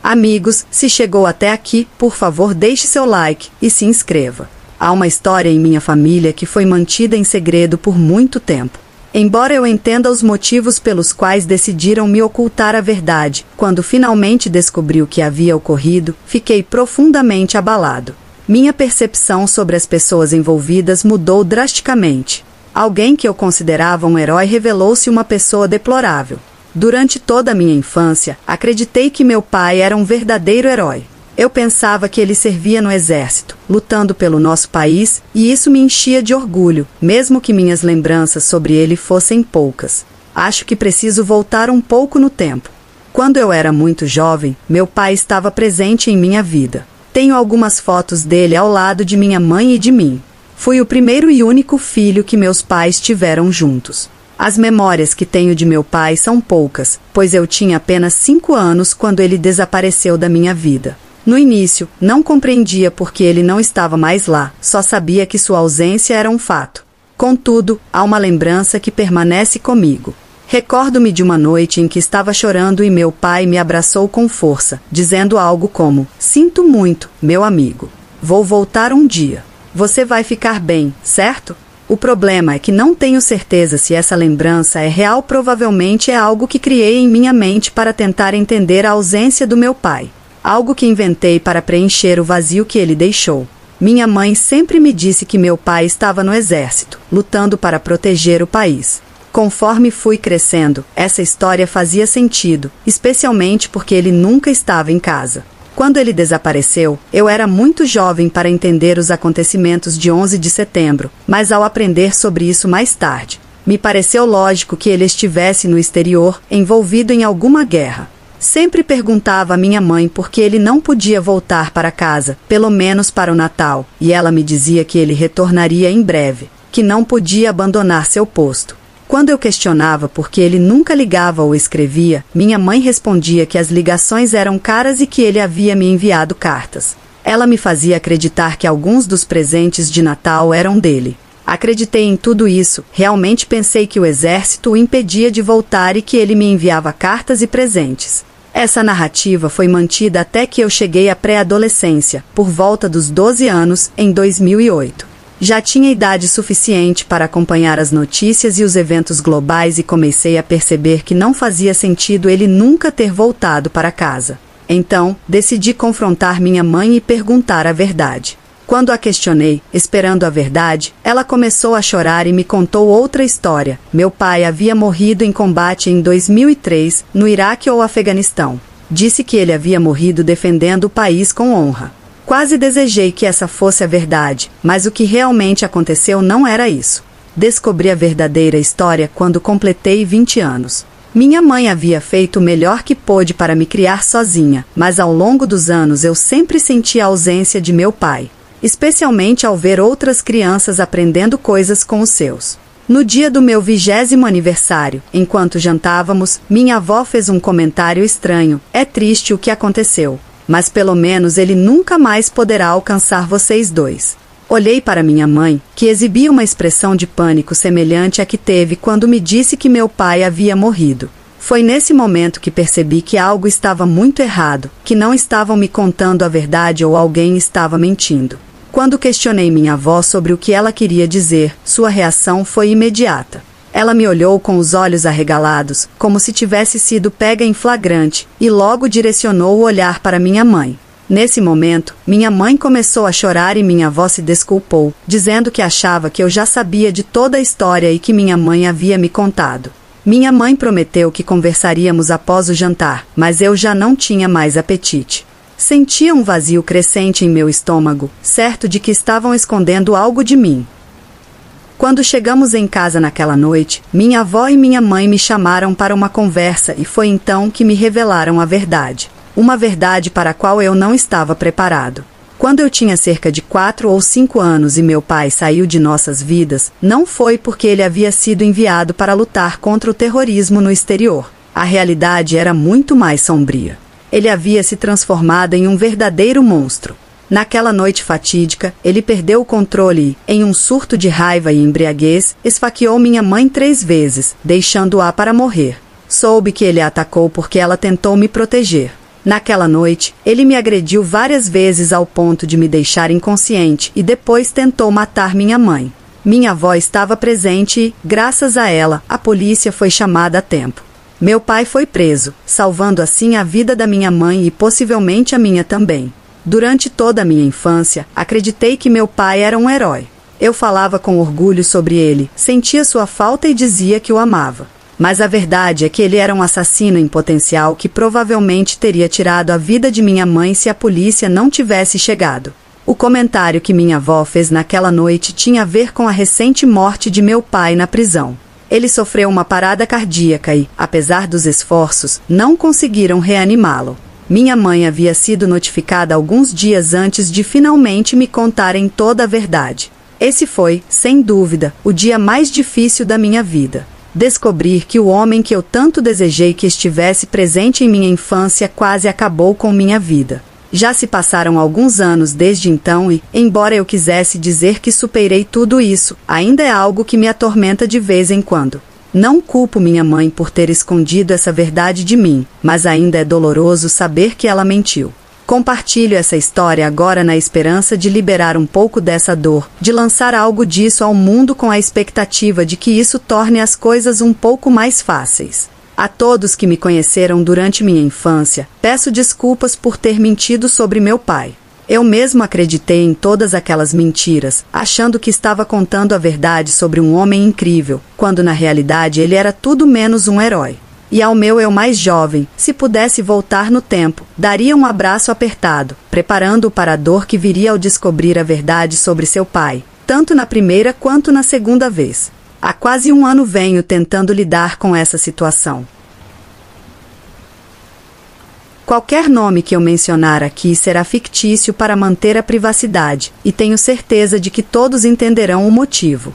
Amigos, se chegou até aqui, por favor deixe seu like e se inscreva. Há uma história em minha família que foi mantida em segredo por muito tempo. Embora eu entenda os motivos pelos quais decidiram me ocultar a verdade, quando finalmente descobri o que havia ocorrido, fiquei profundamente abalado. Minha percepção sobre as pessoas envolvidas mudou drasticamente. Alguém que eu considerava um herói revelou-se uma pessoa deplorável. Durante toda a minha infância, acreditei que meu pai era um verdadeiro herói. Eu pensava que ele servia no exército, lutando pelo nosso país, e isso me enchia de orgulho, mesmo que minhas lembranças sobre ele fossem poucas. Acho que preciso voltar um pouco no tempo. Quando eu era muito jovem, meu pai estava presente em minha vida. Tenho algumas fotos dele ao lado de minha mãe e de mim. Fui o primeiro e único filho que meus pais tiveram juntos. As memórias que tenho de meu pai são poucas, pois eu tinha apenas 5 anos quando ele desapareceu da minha vida. No início, não compreendia por que ele não estava mais lá, só sabia que sua ausência era um fato. Contudo, há uma lembrança que permanece comigo. Recordo-me de uma noite em que estava chorando e meu pai me abraçou com força, dizendo algo como: "Sinto muito, meu amigo. Vou voltar um dia. Você vai ficar bem, certo?" O problema é que não tenho certeza se essa lembrança é real, provavelmente é algo que criei em minha mente para tentar entender a ausência do meu pai. Algo que inventei para preencher o vazio que ele deixou. Minha mãe sempre me disse que meu pai estava no exército, lutando para proteger o país. Conforme fui crescendo, essa história fazia sentido, especialmente porque ele nunca estava em casa. Quando ele desapareceu, eu era muito jovem para entender os acontecimentos de 11 de setembro, mas ao aprender sobre isso mais tarde, Me pareceu lógico que ele estivesse no exterior, envolvido em alguma guerra. Sempre perguntava à minha mãe por que ele não podia voltar para casa, pelo menos para o Natal, e ela me dizia que ele retornaria em breve, que não podia abandonar seu posto. Quando eu questionava por que ele nunca ligava ou escrevia, minha mãe respondia que as ligações eram caras e que ele havia me enviado cartas. Ela me fazia acreditar que alguns dos presentes de Natal eram dele. Acreditei em tudo isso, realmente pensei que o exército o impedia de voltar e que ele me enviava cartas e presentes. Essa narrativa foi mantida até que eu cheguei à pré-adolescência, por volta dos 12 anos, em 2008. Já tinha idade suficiente para acompanhar as notícias e os eventos globais e comecei a perceber que não fazia sentido ele nunca ter voltado para casa. Então, decidi confrontar minha mãe e perguntar a verdade. Quando a questionei, esperando a verdade, ela começou a chorar e me contou outra história. Meu pai havia morrido em combate em 2003, no Iraque ou Afeganistão. Disse que ele havia morrido defendendo o país com honra. Quase desejei que essa fosse a verdade, mas o que realmente aconteceu não era isso. Descobri a verdadeira história quando completei 20 anos. Minha mãe havia feito o melhor que pôde para me criar sozinha, mas ao longo dos anos eu sempre senti a ausência de meu pai. Especialmente ao ver outras crianças aprendendo coisas com os seus. No dia do meu 20º aniversário, enquanto jantávamos, minha avó fez um comentário estranho. É triste o que aconteceu, mas pelo menos ele nunca mais poderá alcançar vocês dois. Olhei para minha mãe, que exibia uma expressão de pânico semelhante à que teve quando me disse que meu pai havia morrido. Foi nesse momento que percebi que algo estava muito errado, que não estavam me contando a verdade ou alguém estava mentindo. Quando questionei minha avó sobre o que ela queria dizer, sua reação foi imediata. Ela me olhou com os olhos arregalados, como se tivesse sido pega em flagrante, e logo direcionou o olhar para minha mãe. Nesse momento, minha mãe começou a chorar e minha avó se desculpou, dizendo que achava que eu já sabia de toda a história e que minha mãe havia me contado. Minha mãe prometeu que conversaríamos após o jantar, mas eu já não tinha mais apetite. Sentia um vazio crescente em meu estômago, certo de que estavam escondendo algo de mim. Quando chegamos em casa naquela noite, minha avó e minha mãe me chamaram para uma conversa e foi então que me revelaram a verdade. Uma verdade para a qual eu não estava preparado. Quando eu tinha cerca de 4 ou 5 anos e meu pai saiu de nossas vidas, não foi porque ele havia sido enviado para lutar contra o terrorismo no exterior. A realidade era muito mais sombria. Ele havia se transformado em um verdadeiro monstro. Naquela noite fatídica, ele perdeu o controle e, em um surto de raiva e embriaguez, esfaqueou minha mãe 3 vezes, deixando-a para morrer. Soube que ele a atacou porque ela tentou me proteger. Naquela noite, ele me agrediu várias vezes ao ponto de me deixar inconsciente e depois tentou matar minha mãe. Minha avó estava presente e, graças a ela, a polícia foi chamada a tempo. Meu pai foi preso, salvando assim a vida da minha mãe e possivelmente a minha também. Durante toda a minha infância, acreditei que meu pai era um herói. Eu falava com orgulho sobre ele, sentia sua falta e dizia que o amava. Mas a verdade é que ele era um assassino em potencial que provavelmente teria tirado a vida de minha mãe se a polícia não tivesse chegado. O comentário que minha avó fez naquela noite tinha a ver com a recente morte de meu pai na prisão. Ele sofreu uma parada cardíaca e, apesar dos esforços, não conseguiram reanimá-lo. Minha mãe havia sido notificada alguns dias antes de finalmente me contarem toda a verdade. Esse foi, sem dúvida, o dia mais difícil da minha vida. Descobrir que o homem que eu tanto desejei que estivesse presente em minha infância quase acabou com minha vida. Já se passaram alguns anos desde então e, embora eu quisesse dizer que superei tudo isso, ainda é algo que me atormenta de vez em quando. Não culpo minha mãe por ter escondido essa verdade de mim, mas ainda é doloroso saber que ela mentiu. Compartilho essa história agora na esperança de liberar um pouco dessa dor, de lançar algo disso ao mundo com a expectativa de que isso torne as coisas um pouco mais fáceis. A todos que me conheceram durante minha infância, peço desculpas por ter mentido sobre meu pai. Eu mesmo acreditei em todas aquelas mentiras, achando que estava contando a verdade sobre um homem incrível, quando na realidade ele era tudo menos um herói. E ao meu eu mais jovem, se pudesse voltar no tempo, daria um abraço apertado, preparando-o para a dor que viria ao descobrir a verdade sobre seu pai, tanto na primeira quanto na segunda vez. Há quase um ano venho tentando lidar com essa situação. Qualquer nome que eu mencionar aqui será fictício para manter a privacidade, e tenho certeza de que todos entenderão o motivo.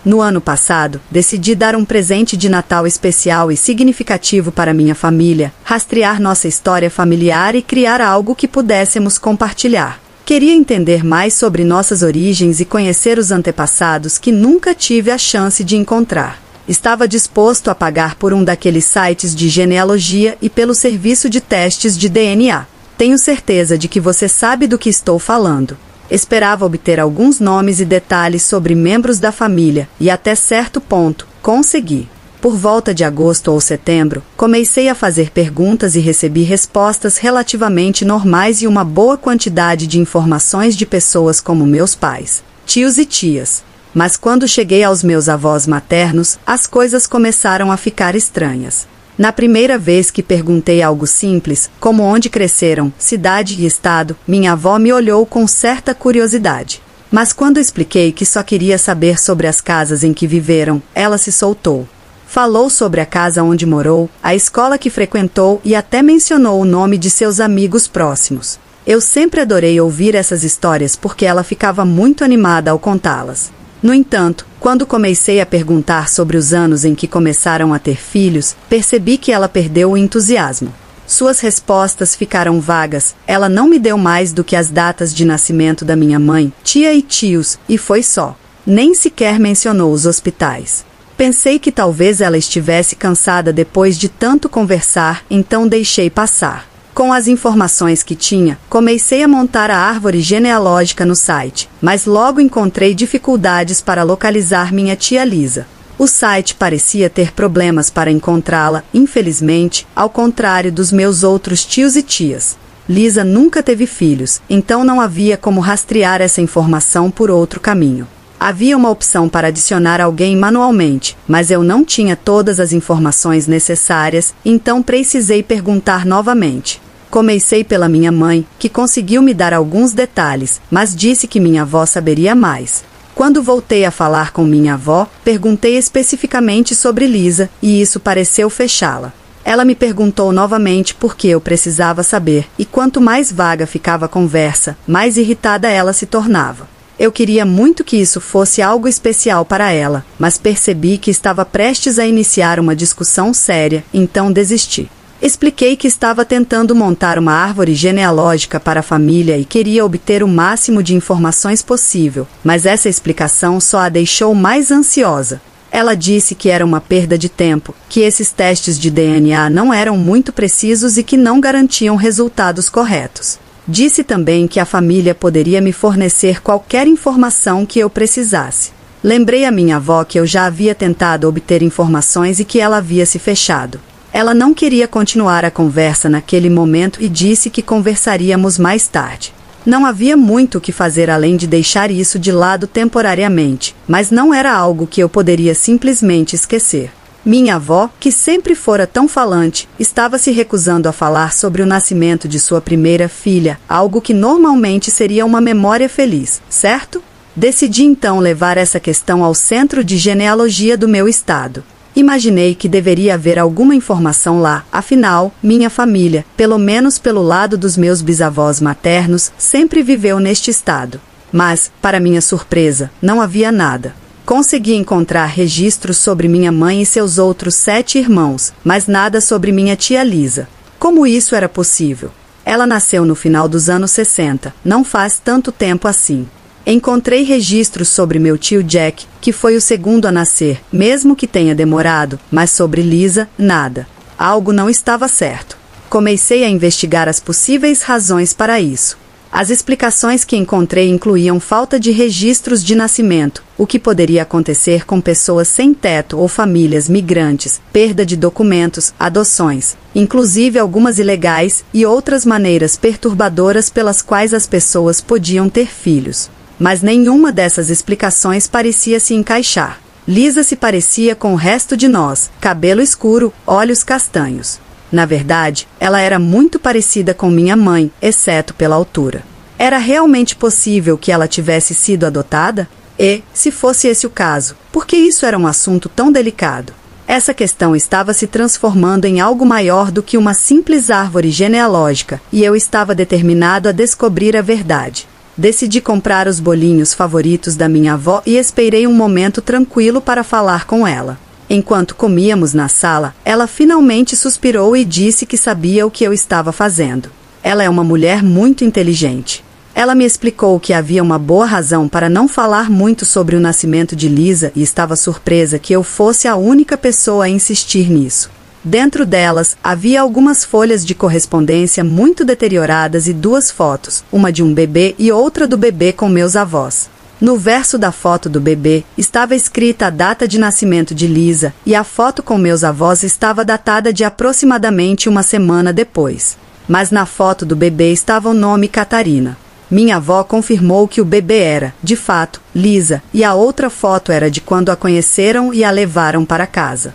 No ano passado, decidi dar um presente de Natal especial e significativo para minha família, rastrear nossa história familiar e criar algo que pudéssemos compartilhar. Queria entender mais sobre nossas origens e conhecer os antepassados que nunca tive a chance de encontrar. Estava disposto a pagar por um daqueles sites de genealogia e pelo serviço de testes de DNA. Tenho certeza de que você sabe do que estou falando. Esperava obter alguns nomes e detalhes sobre membros da família, e até certo ponto, consegui. Por volta de agosto ou setembro, comecei a fazer perguntas e recebi respostas relativamente normais e uma boa quantidade de informações de pessoas como meus pais, tios e tias. Mas quando cheguei aos meus avós maternos, as coisas começaram a ficar estranhas. Na primeira vez que perguntei algo simples, como onde cresceram, cidade e estado, minha avó me olhou com certa curiosidade. Mas quando expliquei que só queria saber sobre as casas em que viveram, ela se soltou. Falou sobre a casa onde morou, a escola que frequentou e até mencionou o nome de seus amigos próximos. Eu sempre adorei ouvir essas histórias porque ela ficava muito animada ao contá-las. No entanto, quando comecei a perguntar sobre os anos em que começaram a ter filhos, percebi que ela perdeu o entusiasmo. Suas respostas ficaram vagas, ela não me deu mais do que as datas de nascimento da minha mãe, tia e tios, e foi só. Nem sequer mencionou os hospitais. Pensei que talvez ela estivesse cansada depois de tanto conversar, então deixei passar. Com as informações que tinha, comecei a montar a árvore genealógica no site, mas logo encontrei dificuldades para localizar minha tia Lisa. O site parecia ter problemas para encontrá-la, infelizmente, ao contrário dos meus outros tios e tias. Lisa nunca teve filhos, então não havia como rastrear essa informação por outro caminho. Havia uma opção para adicionar alguém manualmente, mas eu não tinha todas as informações necessárias, então precisei perguntar novamente. Comecei pela minha mãe, que conseguiu me dar alguns detalhes, mas disse que minha avó saberia mais. Quando voltei a falar com minha avó, perguntei especificamente sobre Lisa, e isso pareceu fechá-la. Ela me perguntou novamente por que eu precisava saber, e quanto mais vaga ficava a conversa, mais irritada ela se tornava. Eu queria muito que isso fosse algo especial para ela, mas percebi que estava prestes a iniciar uma discussão séria, então desisti. Expliquei que estava tentando montar uma árvore genealógica para a família e queria obter o máximo de informações possível, mas essa explicação só a deixou mais ansiosa. Ela disse que era uma perda de tempo, que esses testes de DNA não eram muito precisos e que não garantiam resultados corretos. Disse também que a família poderia me fornecer qualquer informação que eu precisasse. Lembrei a minha avó que eu já havia tentado obter informações e que ela havia se fechado. Ela não queria continuar a conversa naquele momento e disse que conversaríamos mais tarde. Não havia muito o que fazer além de deixar isso de lado temporariamente, mas não era algo que eu poderia simplesmente esquecer. Minha avó, que sempre fora tão falante, estava se recusando a falar sobre o nascimento de sua primeira filha, algo que normalmente seria uma memória feliz, certo? Decidi então levar essa questão ao centro de genealogia do meu estado. Imaginei que deveria haver alguma informação lá, afinal, minha família, pelo menos pelo lado dos meus bisavós maternos, sempre viveu neste estado. Mas, para minha surpresa, não havia nada. Consegui encontrar registros sobre minha mãe e seus outros 7 irmãos, mas nada sobre minha tia Lisa. Como isso era possível? Ela nasceu no final dos anos 60, não faz tanto tempo assim. Encontrei registros sobre meu tio Jack, que foi o segundo a nascer, mesmo que tenha demorado, mas sobre Lisa, nada. Algo não estava certo. Comecei a investigar as possíveis razões para isso. As explicações que encontrei incluíam falta de registros de nascimento, o que poderia acontecer com pessoas sem teto ou famílias migrantes, perda de documentos, adoções, inclusive algumas ilegais, e outras maneiras perturbadoras pelas quais as pessoas podiam ter filhos. Mas nenhuma dessas explicações parecia se encaixar. Lisa se parecia com o resto de nós, cabelo escuro, olhos castanhos. Na verdade, ela era muito parecida com minha mãe, exceto pela altura. Era realmente possível que ela tivesse sido adotada? E, se fosse esse o caso, por que isso era um assunto tão delicado? Essa questão estava se transformando em algo maior do que uma simples árvore genealógica, e eu estava determinado a descobrir a verdade. Decidi comprar os bolinhos favoritos da minha avó e esperei um momento tranquilo para falar com ela. Enquanto comíamos na sala, ela finalmente suspirou e disse que sabia o que eu estava fazendo. Ela é uma mulher muito inteligente. Ela me explicou que havia uma boa razão para não falar muito sobre o nascimento de Lisa e estava surpresa que eu fosse a única pessoa a insistir nisso. Dentro delas, havia algumas folhas de correspondência muito deterioradas e 2 fotos, uma de um bebê e outra do bebê com meus avós. No verso da foto do bebê, estava escrita a data de nascimento de Lisa e a foto com meus avós estava datada de aproximadamente uma semana depois. Mas na foto do bebê estava o nome Catarina. Minha avó confirmou que o bebê era, de fato, Lisa, e a outra foto era de quando a conheceram e a levaram para casa.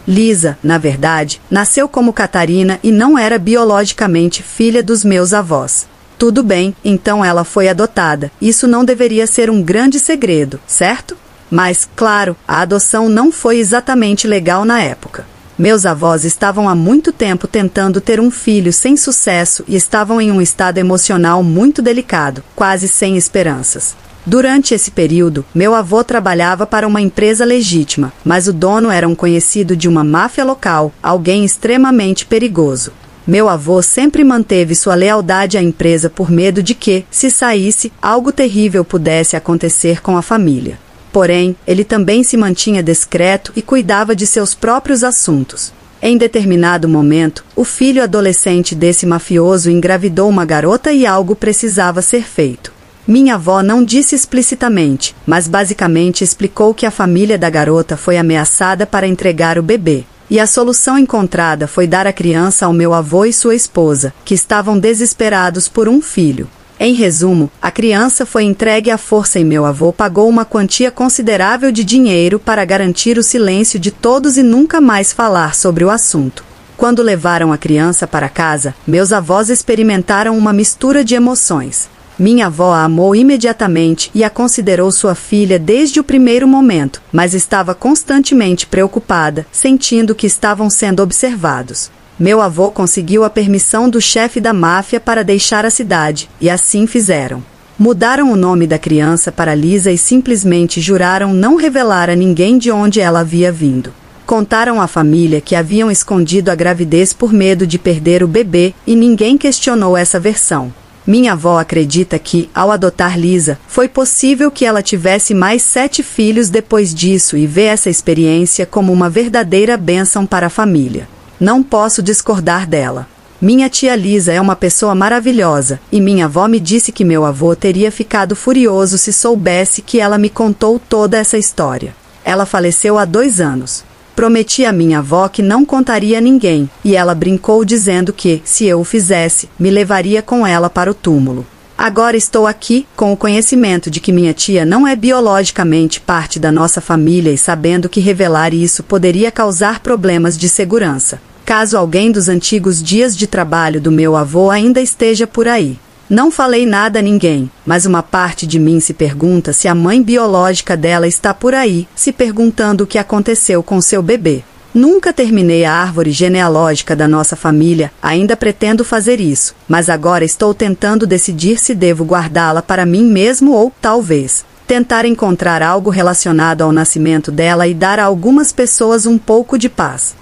Lisa, na verdade, nasceu como Catarina e não era biologicamente filha dos meus avós. Tudo bem, então ela foi adotada. Isso não deveria ser um grande segredo, certo? Mas, claro, a adoção não foi exatamente legal na época. Meus avós estavam há muito tempo tentando ter um filho sem sucesso e estavam em um estado emocional muito delicado, quase sem esperanças. Durante esse período, meu avô trabalhava para uma empresa legítima, mas o dono era um conhecido de uma máfia local, alguém extremamente perigoso. Meu avô sempre manteve sua lealdade à empresa por medo de que, se saísse, algo terrível pudesse acontecer com a família. Porém, ele também se mantinha discreto e cuidava de seus próprios assuntos. Em determinado momento, o filho adolescente desse mafioso engravidou uma garota e algo precisava ser feito. Minha avó não disse explicitamente, mas basicamente explicou que a família da garota foi ameaçada para entregar o bebê. E a solução encontrada foi dar a criança ao meu avô e sua esposa, que estavam desesperados por um filho. Em resumo, a criança foi entregue à força e meu avô pagou uma quantia considerável de dinheiro para garantir o silêncio de todos e nunca mais falar sobre o assunto. Quando levaram a criança para casa, meus avós experimentaram uma mistura de emoções. Minha avó a amou imediatamente e a considerou sua filha desde o primeiro momento, mas estava constantemente preocupada, sentindo que estavam sendo observados. Meu avô conseguiu a permissão do chefe da máfia para deixar a cidade, e assim fizeram. Mudaram o nome da criança para Lisa e simplesmente juraram não revelar a ninguém de onde ela havia vindo. Contaram à família que haviam escondido a gravidez por medo de perder o bebê e ninguém questionou essa versão. Minha avó acredita que, ao adotar Lisa, foi possível que ela tivesse mais 7 filhos depois disso e vê essa experiência como uma verdadeira bênção para a família. Não posso discordar dela. Minha tia Lisa é uma pessoa maravilhosa, e minha avó me disse que meu avô teria ficado furioso se soubesse que ela me contou toda essa história. Ela faleceu há 2 anos. Prometi a minha avó que não contaria a ninguém, e ela brincou dizendo que, se eu o fizesse, me levaria com ela para o túmulo. Agora estou aqui, com o conhecimento de que minha tia não é biologicamente parte da nossa família e sabendo que revelar isso poderia causar problemas de segurança, caso alguém dos antigos dias de trabalho do meu avô ainda esteja por aí. Não falei nada a ninguém, mas uma parte de mim se pergunta se a mãe biológica dela está por aí, se perguntando o que aconteceu com seu bebê. Nunca terminei a árvore genealógica da nossa família, ainda pretendo fazer isso, mas agora estou tentando decidir se devo guardá-la para mim mesmo ou, talvez, tentar encontrar algo relacionado ao nascimento dela e dar a algumas pessoas um pouco de paz.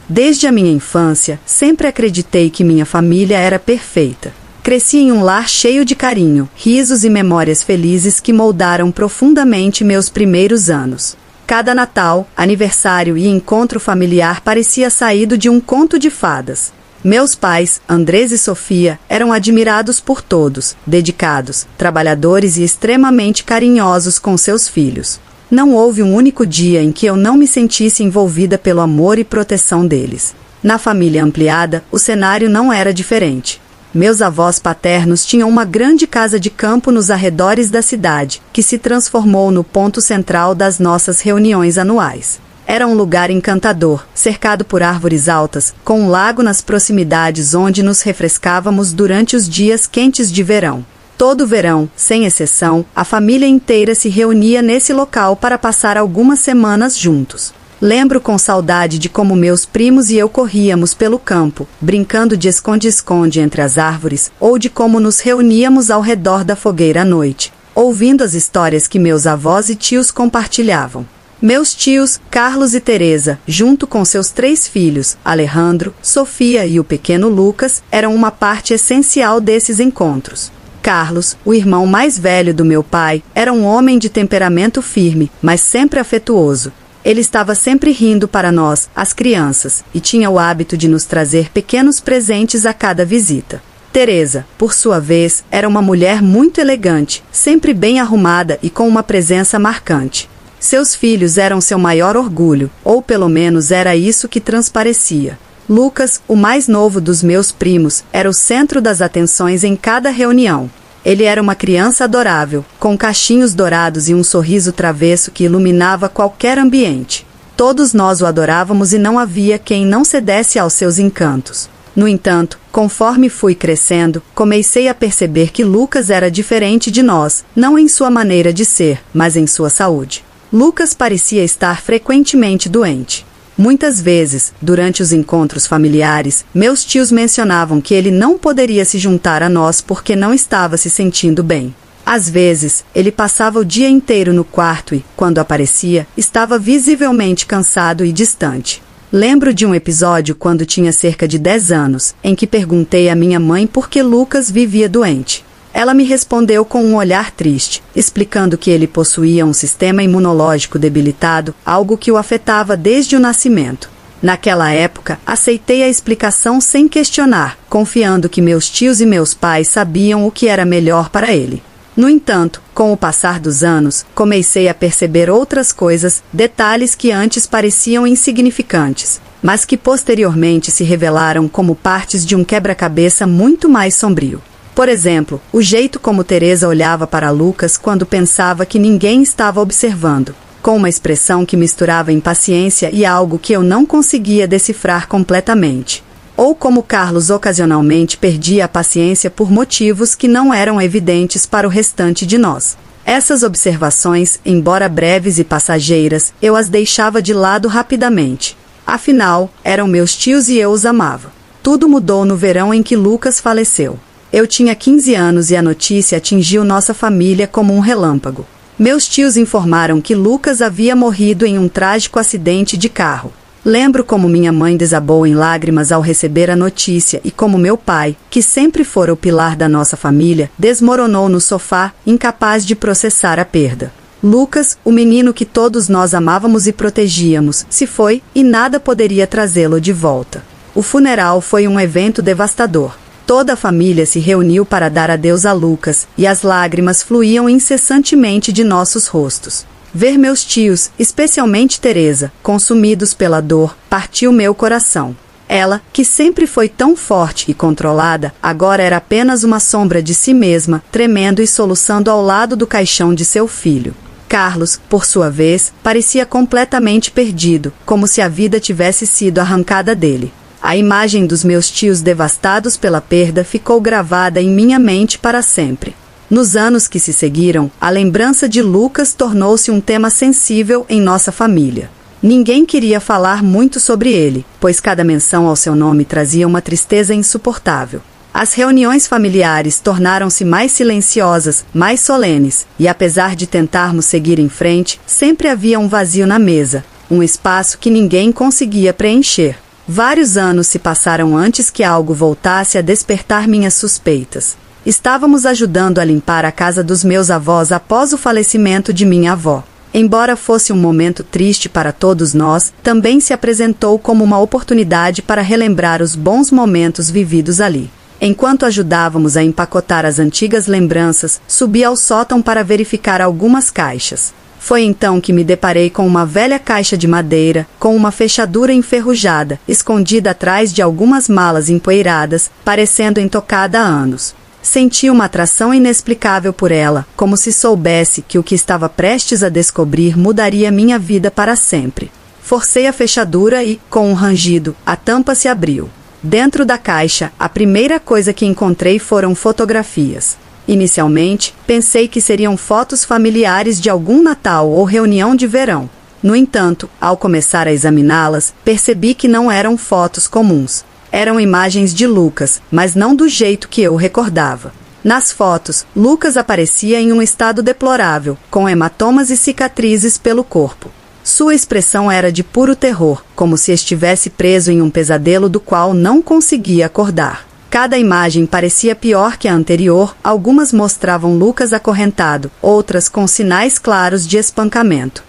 Desde a minha infância, sempre acreditei que minha família era perfeita. Cresci em um lar cheio de carinho, risos e memórias felizes que moldaram profundamente meus primeiros anos. Cada Natal, aniversário e encontro familiar parecia saído de um conto de fadas. Meus pais, Andrés e Sofia, eram admirados por todos, dedicados, trabalhadores e extremamente carinhosos com seus filhos. Não houve um único dia em que eu não me sentisse envolvida pelo amor e proteção deles. Na família ampliada, o cenário não era diferente. Meus avós paternos tinham uma grande casa de campo nos arredores da cidade, que se transformou no ponto central das nossas reuniões anuais. Era um lugar encantador, cercado por árvores altas, com um lago nas proximidades onde nos refrescávamos durante os dias quentes de verão. Todo verão, sem exceção, a família inteira se reunia nesse local para passar algumas semanas juntos. Lembro com saudade de como meus primos e eu corríamos pelo campo, brincando de esconde-esconde entre as árvores, ou de como nos reuníamos ao redor da fogueira à noite, ouvindo as histórias que meus avós e tios compartilhavam. Meus tios, Carlos e Teresa, junto com seus 3 filhos, Alejandro, Sofia e o pequeno Lucas, eram uma parte essencial desses encontros. Carlos, o irmão mais velho do meu pai, era um homem de temperamento firme, mas sempre afetuoso. Ele estava sempre rindo para nós, as crianças, e tinha o hábito de nos trazer pequenos presentes a cada visita. Teresa, por sua vez, era uma mulher muito elegante, sempre bem arrumada e com uma presença marcante. Seus filhos eram seu maior orgulho, ou pelo menos era isso que transparecia. Lucas, o mais novo dos meus primos, era o centro das atenções em cada reunião. Ele era uma criança adorável, com cachinhos dourados e um sorriso travesso que iluminava qualquer ambiente. Todos nós o adorávamos e não havia quem não cedesse aos seus encantos. No entanto, conforme fui crescendo, comecei a perceber que Lucas era diferente de nós, não em sua maneira de ser, mas em sua saúde. Lucas parecia estar frequentemente doente. Muitas vezes, durante os encontros familiares, meus tios mencionavam que ele não poderia se juntar a nós porque não estava se sentindo bem. Às vezes, ele passava o dia inteiro no quarto e, quando aparecia, estava visivelmente cansado e distante. Lembro de um episódio quando tinha cerca de 10 anos, em que perguntei à minha mãe por que Lucas vivia doente. Ela me respondeu com um olhar triste, explicando que ele possuía um sistema imunológico debilitado, algo que o afetava desde o nascimento. Naquela época, aceitei a explicação sem questionar, confiando que meus tios e meus pais sabiam o que era melhor para ele. No entanto, com o passar dos anos, comecei a perceber outras coisas, detalhes que antes pareciam insignificantes, mas que posteriormente se revelaram como partes de um quebra-cabeça muito mais sombrio. Por exemplo, o jeito como Teresa olhava para Lucas quando pensava que ninguém estava observando, com uma expressão que misturava impaciência e algo que eu não conseguia decifrar completamente. Ou como Carlos ocasionalmente perdia a paciência por motivos que não eram evidentes para o restante de nós. Essas observações, embora breves e passageiras, eu as deixava de lado rapidamente. Afinal, eram meus tios e eu os amava. Tudo mudou no verão em que Lucas faleceu. Eu tinha 15 anos e a notícia atingiu nossa família como um relâmpago. Meus tios informaram que Lucas havia morrido em um trágico acidente de carro. Lembro como minha mãe desabou em lágrimas ao receber a notícia e como meu pai, que sempre fora o pilar da nossa família, desmoronou no sofá, incapaz de processar a perda. Lucas, o menino que todos nós amávamos e protegíamos, se foi e nada poderia trazê-lo de volta. O funeral foi um evento devastador. Toda a família se reuniu para dar adeus a Lucas, e as lágrimas fluíam incessantemente de nossos rostos. Ver meus tios, especialmente Teresa, consumidos pela dor, partiu meu coração. Ela, que sempre foi tão forte e controlada, agora era apenas uma sombra de si mesma, tremendo e soluçando ao lado do caixão de seu filho. Carlos, por sua vez, parecia completamente perdido, como se a vida tivesse sido arrancada dele. A imagem dos meus tios devastados pela perda ficou gravada em minha mente para sempre. Nos anos que se seguiram, a lembrança de Lucas tornou-se um tema sensível em nossa família. Ninguém queria falar muito sobre ele, pois cada menção ao seu nome trazia uma tristeza insuportável. As reuniões familiares tornaram-se mais silenciosas, mais solenes, e apesar de tentarmos seguir em frente, sempre havia um vazio na mesa, um espaço que ninguém conseguia preencher. Vários anos se passaram antes que algo voltasse a despertar minhas suspeitas. Estávamos ajudando a limpar a casa dos meus avós após o falecimento de minha avó. Embora fosse um momento triste para todos nós, também se apresentou como uma oportunidade para relembrar os bons momentos vividos ali. Enquanto ajudávamos a empacotar as antigas lembranças, subi ao sótão para verificar algumas caixas. Foi então que me deparei com uma velha caixa de madeira, com uma fechadura enferrujada, escondida atrás de algumas malas empoeiradas, parecendo intocada há anos. Senti uma atração inexplicável por ela, como se soubesse que o que estava prestes a descobrir mudaria minha vida para sempre. Forcei a fechadura e, com um rangido, a tampa se abriu. Dentro da caixa, a primeira coisa que encontrei foram fotografias. Inicialmente, pensei que seriam fotos familiares de algum Natal ou reunião de verão. No entanto, ao começar a examiná-las, percebi que não eram fotos comuns. Eram imagens de Lucas, mas não do jeito que eu recordava. Nas fotos, Lucas aparecia em um estado deplorável, com hematomas e cicatrizes pelo corpo. Sua expressão era de puro terror, como se estivesse preso em um pesadelo do qual não conseguia acordar. Cada imagem parecia pior que a anterior, algumas mostravam Lucas acorrentado, outras com sinais claros de espancamento.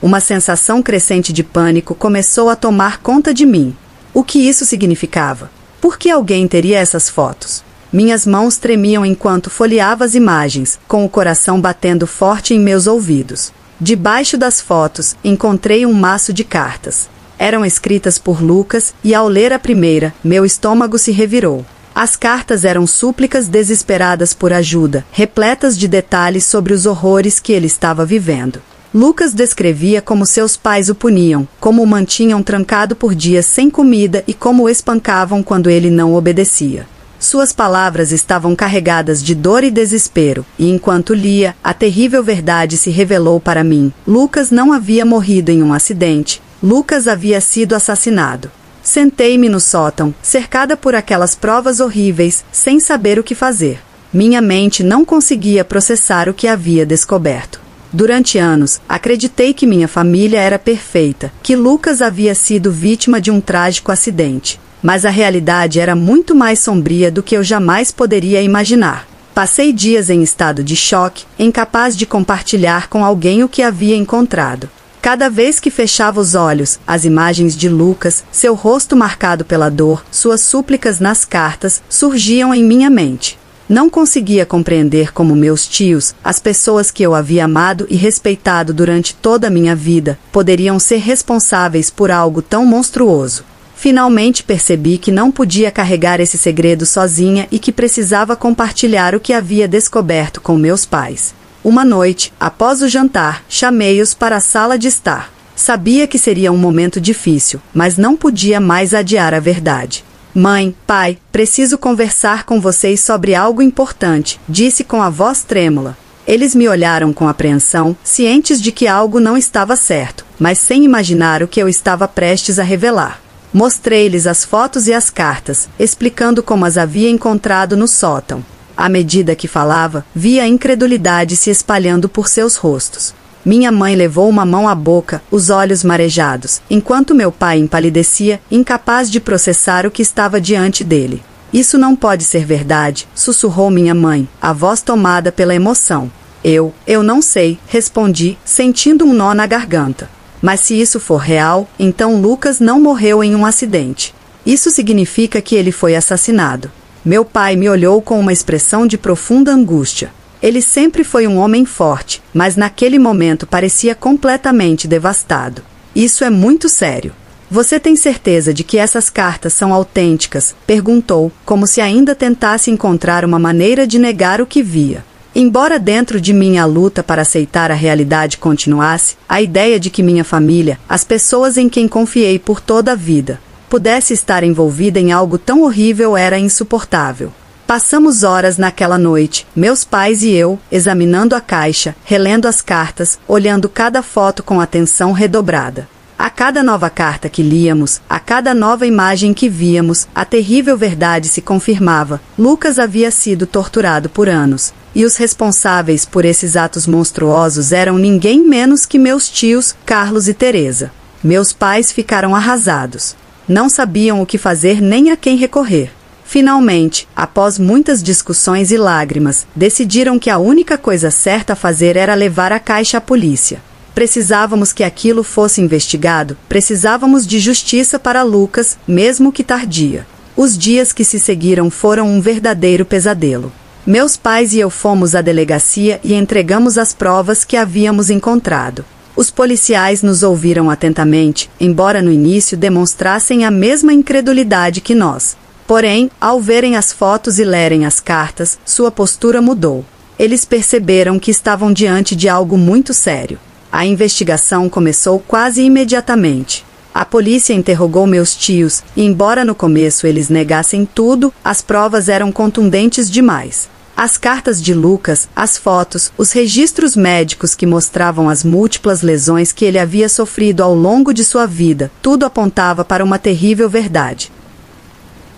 Uma sensação crescente de pânico começou a tomar conta de mim. O que isso significava? Por que alguém teria essas fotos? Minhas mãos tremiam enquanto folheava as imagens, com o coração batendo forte em meus ouvidos. Debaixo das fotos, encontrei um maço de cartas. Eram escritas por Lucas, e ao ler a primeira, meu estômago se revirou. As cartas eram súplicas desesperadas por ajuda, repletas de detalhes sobre os horrores que ele estava vivendo. Lucas descrevia como seus pais o puniam, como o mantinham trancado por dias sem comida e como o espancavam quando ele não obedecia. Suas palavras estavam carregadas de dor e desespero, e enquanto lia, a terrível verdade se revelou para mim. Lucas não havia morrido em um acidente. Lucas havia sido assassinado. Sentei-me no sótão, cercada por aquelas provas horríveis, sem saber o que fazer. Minha mente não conseguia processar o que havia descoberto. Durante anos, acreditei que minha família era perfeita, que Lucas havia sido vítima de um trágico acidente. Mas a realidade era muito mais sombria do que eu jamais poderia imaginar. Passei dias em estado de choque, incapaz de compartilhar com alguém o que havia encontrado. Cada vez que fechava os olhos, as imagens de Lucas, seu rosto marcado pela dor, suas súplicas nas cartas, surgiam em minha mente. Não conseguia compreender como meus tios, as pessoas que eu havia amado e respeitado durante toda a minha vida, poderiam ser responsáveis por algo tão monstruoso. Finalmente percebi que não podia carregar esse segredo sozinha e que precisava compartilhar o que havia descoberto com meus pais. Uma noite, após o jantar, chamei-os para a sala de estar. Sabia que seria um momento difícil, mas não podia mais adiar a verdade. Mãe, pai, preciso conversar com vocês sobre algo importante, disse com a voz trêmula. Eles me olharam com apreensão, cientes de que algo não estava certo, mas sem imaginar o que eu estava prestes a revelar. Mostrei-lhes as fotos e as cartas, explicando como as havia encontrado no sótão. À medida que falava, via a incredulidade se espalhando por seus rostos. Minha mãe levou uma mão à boca, os olhos marejados, enquanto meu pai empalidecia, incapaz de processar o que estava diante dele. Isso não pode ser verdade, sussurrou minha mãe, a voz tomada pela emoção. Eu não sei, respondi, sentindo um nó na garganta. Mas se isso for real, então Lucas não morreu em um acidente. Isso significa que ele foi assassinado. Meu pai me olhou com uma expressão de profunda angústia. Ele sempre foi um homem forte, mas naquele momento parecia completamente devastado. Isso é muito sério. Você tem certeza de que essas cartas são autênticas? Perguntou, como se ainda tentasse encontrar uma maneira de negar o que via. Embora dentro de mim a luta para aceitar a realidade continuasse, a ideia de que minha família, as pessoas em quem confiei por toda a vida, pudesse estar envolvida em algo tão horrível era insuportável. Passamos horas naquela noite, meus pais e eu, examinando a caixa, relendo as cartas, olhando cada foto com atenção redobrada. A cada nova carta que líamos, a cada nova imagem que víamos, a terrível verdade se confirmava. Lucas havia sido torturado por anos. E os responsáveis por esses atos monstruosos eram ninguém menos que meus tios, Carlos e Teresa. Meus pais ficaram arrasados. Não sabiam o que fazer nem a quem recorrer. Finalmente, após muitas discussões e lágrimas, decidiram que a única coisa certa a fazer era levar a caixa à polícia. Precisávamos que aquilo fosse investigado, precisávamos de justiça para Lucas, mesmo que tardia. Os dias que se seguiram foram um verdadeiro pesadelo. Meus pais e eu fomos à delegacia e entregamos as provas que havíamos encontrado. Os policiais nos ouviram atentamente, embora no início demonstrassem a mesma incredulidade que nós. Porém, ao verem as fotos e lerem as cartas, sua postura mudou. Eles perceberam que estavam diante de algo muito sério. A investigação começou quase imediatamente. A polícia interrogou meus tios, e embora no começo eles negassem tudo, as provas eram contundentes demais. As cartas de Lucas, as fotos, os registros médicos que mostravam as múltiplas lesões que ele havia sofrido ao longo de sua vida, tudo apontava para uma terrível verdade.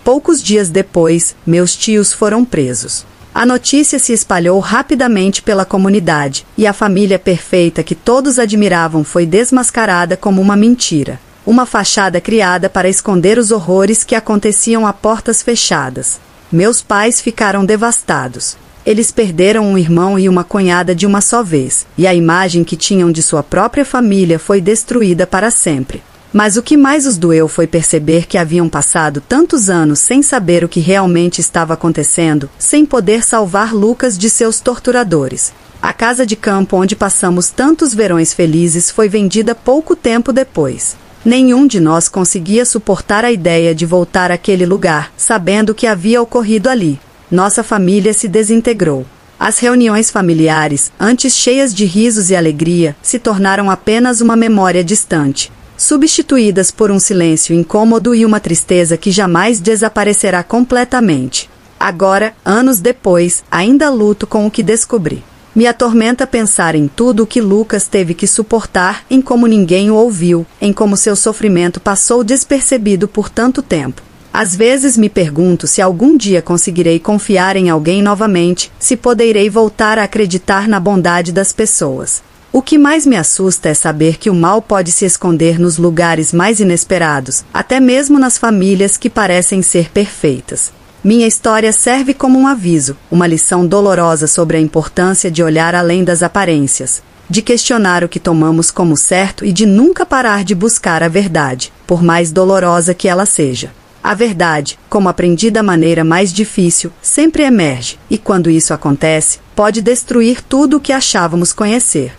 Poucos dias depois, meus tios foram presos. A notícia se espalhou rapidamente pela comunidade, e a família perfeita que todos admiravam foi desmascarada como uma mentira. Uma fachada criada para esconder os horrores que aconteciam a portas fechadas. Meus pais ficaram devastados. Eles perderam um irmão e uma cunhada de uma só vez, e a imagem que tinham de sua própria família foi destruída para sempre. Mas o que mais os doeu foi perceber que haviam passado tantos anos sem saber o que realmente estava acontecendo, sem poder salvar Lucas de seus torturadores. A casa de campo onde passamos tantos verões felizes foi vendida pouco tempo depois. Nenhum de nós conseguia suportar a ideia de voltar àquele lugar, sabendo o que havia ocorrido ali. Nossa família se desintegrou. As reuniões familiares, antes cheias de risos e alegria, se tornaram apenas uma memória distante, substituídas por um silêncio incômodo e uma tristeza que jamais desaparecerá completamente. Agora, anos depois, ainda luto com o que descobri. Me atormenta pensar em tudo o que Lucas teve que suportar, em como ninguém o ouviu, em como seu sofrimento passou despercebido por tanto tempo. Às vezes me pergunto se algum dia conseguirei confiar em alguém novamente, se poderei voltar a acreditar na bondade das pessoas. O que mais me assusta é saber que o mal pode se esconder nos lugares mais inesperados, até mesmo nas famílias que parecem ser perfeitas. Minha história serve como um aviso, uma lição dolorosa sobre a importância de olhar além das aparências, de questionar o que tomamos como certo e de nunca parar de buscar a verdade, por mais dolorosa que ela seja. A verdade, como aprendi da maneira mais difícil, sempre emerge, e quando isso acontece, pode destruir tudo o que achávamos conhecer.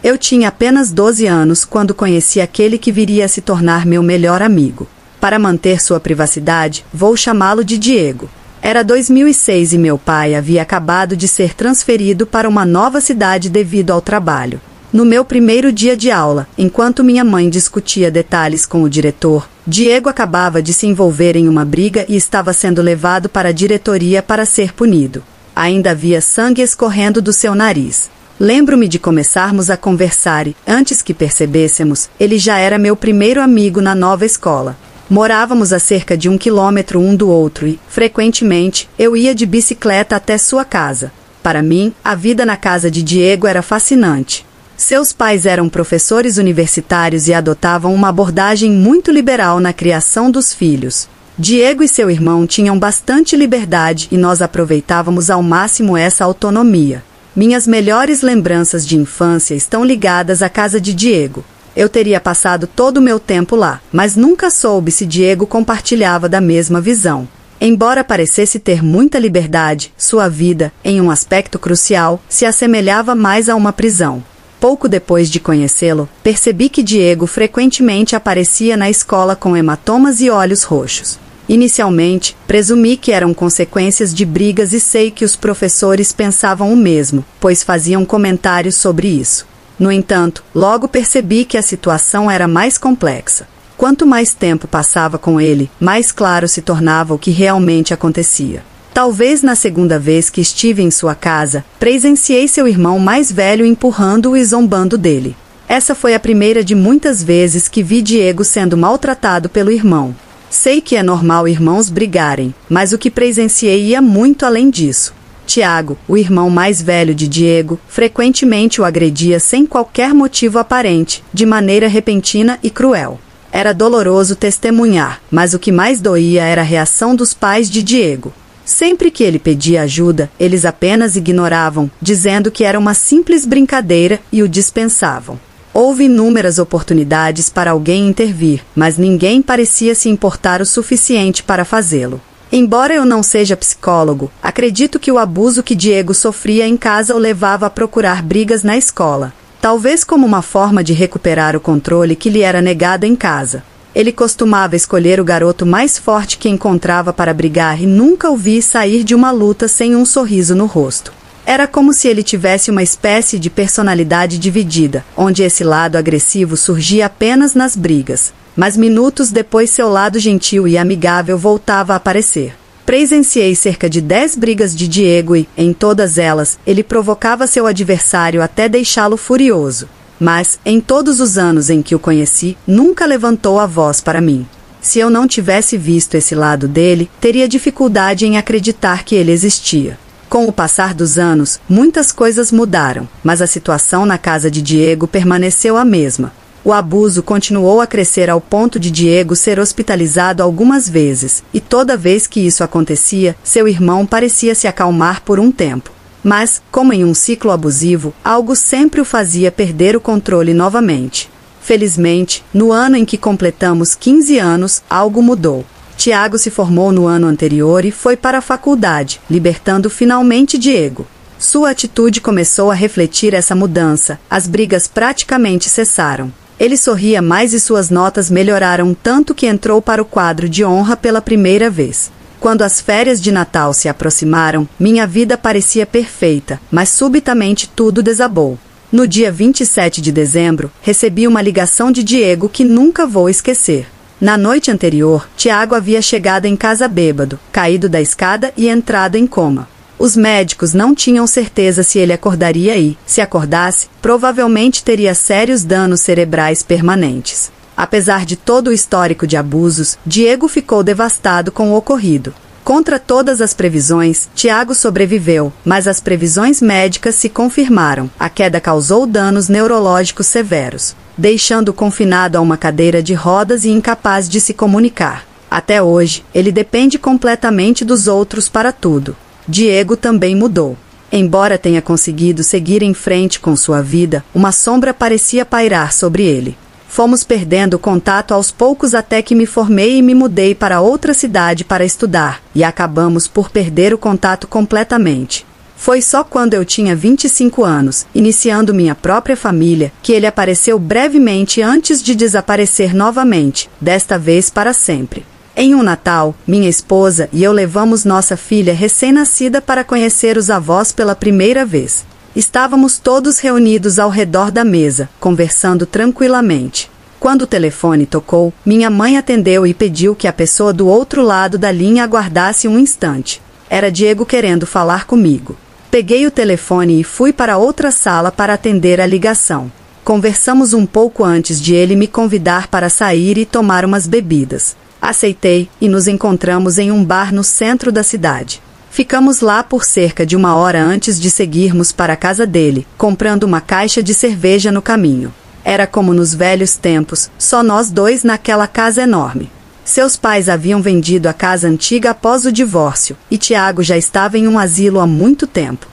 Eu tinha apenas 12 anos quando conheci aquele que viria a se tornar meu melhor amigo. Para manter sua privacidade, vou chamá-lo de Diego. Era 2006 e meu pai havia acabado de ser transferido para uma nova cidade devido ao trabalho. No meu primeiro dia de aula, enquanto minha mãe discutia detalhes com o diretor, Diego acabava de se envolver em uma briga e estava sendo levado para a diretoria para ser punido. Ainda havia sangue escorrendo do seu nariz. Lembro-me de começarmos a conversar e, antes que percebêssemos, ele já era meu primeiro amigo na nova escola. Morávamos a cerca de 1 quilômetro um do outro e, frequentemente, eu ia de bicicleta até sua casa. Para mim, a vida na casa de Diego era fascinante. Seus pais eram professores universitários e adotavam uma abordagem muito liberal na criação dos filhos. Diego e seu irmão tinham bastante liberdade e nós aproveitávamos ao máximo essa autonomia. Minhas melhores lembranças de infância estão ligadas à casa de Diego. Eu teria passado todo o meu tempo lá, mas nunca soube se Diego compartilhava da mesma visão. Embora parecesse ter muita liberdade, sua vida, em um aspecto crucial, se assemelhava mais a uma prisão. Pouco depois de conhecê-lo, percebi que Diego frequentemente aparecia na escola com hematomas e olhos roxos. Inicialmente, presumi que eram consequências de brigas e sei que os professores pensavam o mesmo, pois faziam comentários sobre isso. No entanto, logo percebi que a situação era mais complexa. Quanto mais tempo passava com ele, mais claro se tornava o que realmente acontecia. Talvez na segunda vez que estive em sua casa, presenciei seu irmão mais velho empurrando-o e zombando dele. Essa foi a primeira de muitas vezes que vi Diego sendo maltratado pelo irmão. Sei que é normal irmãos brigarem, mas o que presenciei ia muito além disso. Tiago, o irmão mais velho de Diego, frequentemente o agredia sem qualquer motivo aparente, de maneira repentina e cruel. Era doloroso testemunhar, mas o que mais doía era a reação dos pais de Diego. Sempre que ele pedia ajuda, eles apenas ignoravam, dizendo que era uma simples brincadeira e o dispensavam. Houve inúmeras oportunidades para alguém intervir, mas ninguém parecia se importar o suficiente para fazê-lo. Embora eu não seja psicólogo, acredito que o abuso que Diego sofria em casa o levava a procurar brigas na escola. Talvez como uma forma de recuperar o controle que lhe era negado em casa. Ele costumava escolher o garoto mais forte que encontrava para brigar e nunca o vi sair de uma luta sem um sorriso no rosto. Era como se ele tivesse uma espécie de personalidade dividida, onde esse lado agressivo surgia apenas nas brigas. Mas minutos depois seu lado gentil e amigável voltava a aparecer. Presenciei cerca de 10 brigas de Diego e, em todas elas, ele provocava seu adversário até deixá-lo furioso. Mas, em todos os anos em que o conheci, nunca levantou a voz para mim. Se eu não tivesse visto esse lado dele, teria dificuldade em acreditar que ele existia. Com o passar dos anos, muitas coisas mudaram, mas a situação na casa de Diego permaneceu a mesma. O abuso continuou a crescer ao ponto de Diego ser hospitalizado algumas vezes, e toda vez que isso acontecia, seu irmão parecia se acalmar por um tempo. Mas, como em um ciclo abusivo, algo sempre o fazia perder o controle novamente. Felizmente, no ano em que completamos 15 anos, algo mudou. Tiago se formou no ano anterior e foi para a faculdade, libertando finalmente Diego. Sua atitude começou a refletir essa mudança, as brigas praticamente cessaram. Ele sorria mais e suas notas melhoraram tanto que entrou para o quadro de honra pela primeira vez. Quando as férias de Natal se aproximaram, minha vida parecia perfeita, mas subitamente tudo desabou. No dia 27 de dezembro, recebi uma ligação de Diego que nunca vou esquecer. Na noite anterior, Tiago havia chegado em casa bêbado, caído da escada e entrado em coma. Os médicos não tinham certeza se ele acordaria e, se acordasse, provavelmente teria sérios danos cerebrais permanentes. Apesar de todo o histórico de abusos, Diego ficou devastado com o ocorrido. Contra todas as previsões, Tiago sobreviveu, mas as previsões médicas se confirmaram. A queda causou danos neurológicos severos, deixando-o confinado a uma cadeira de rodas e incapaz de se comunicar. Até hoje, ele depende completamente dos outros para tudo. Diego também mudou. Embora tenha conseguido seguir em frente com sua vida, uma sombra parecia pairar sobre ele. Fomos perdendo o contato aos poucos até que me formei e me mudei para outra cidade para estudar, e acabamos por perder o contato completamente. Foi só quando eu tinha 25 anos, iniciando minha própria família, que ele apareceu brevemente antes de desaparecer novamente, desta vez para sempre. Em um Natal, minha esposa e eu levamos nossa filha recém-nascida para conhecer os avós pela primeira vez. Estávamos todos reunidos ao redor da mesa, conversando tranquilamente. Quando o telefone tocou, minha mãe atendeu e pediu que a pessoa do outro lado da linha aguardasse um instante. Era Diego querendo falar comigo. Peguei o telefone e fui para outra sala para atender a ligação. Conversamos um pouco antes de ele me convidar para sair e tomar umas bebidas. Aceitei e nos encontramos em um bar no centro da cidade. Ficamos lá por cerca de 1 hora antes de seguirmos para a casa dele, comprando uma caixa de cerveja no caminho. Era como nos velhos tempos, só nós dois naquela casa enorme. Seus pais haviam vendido a casa antiga após o divórcio, e Tiago já estava em um asilo há muito tempo.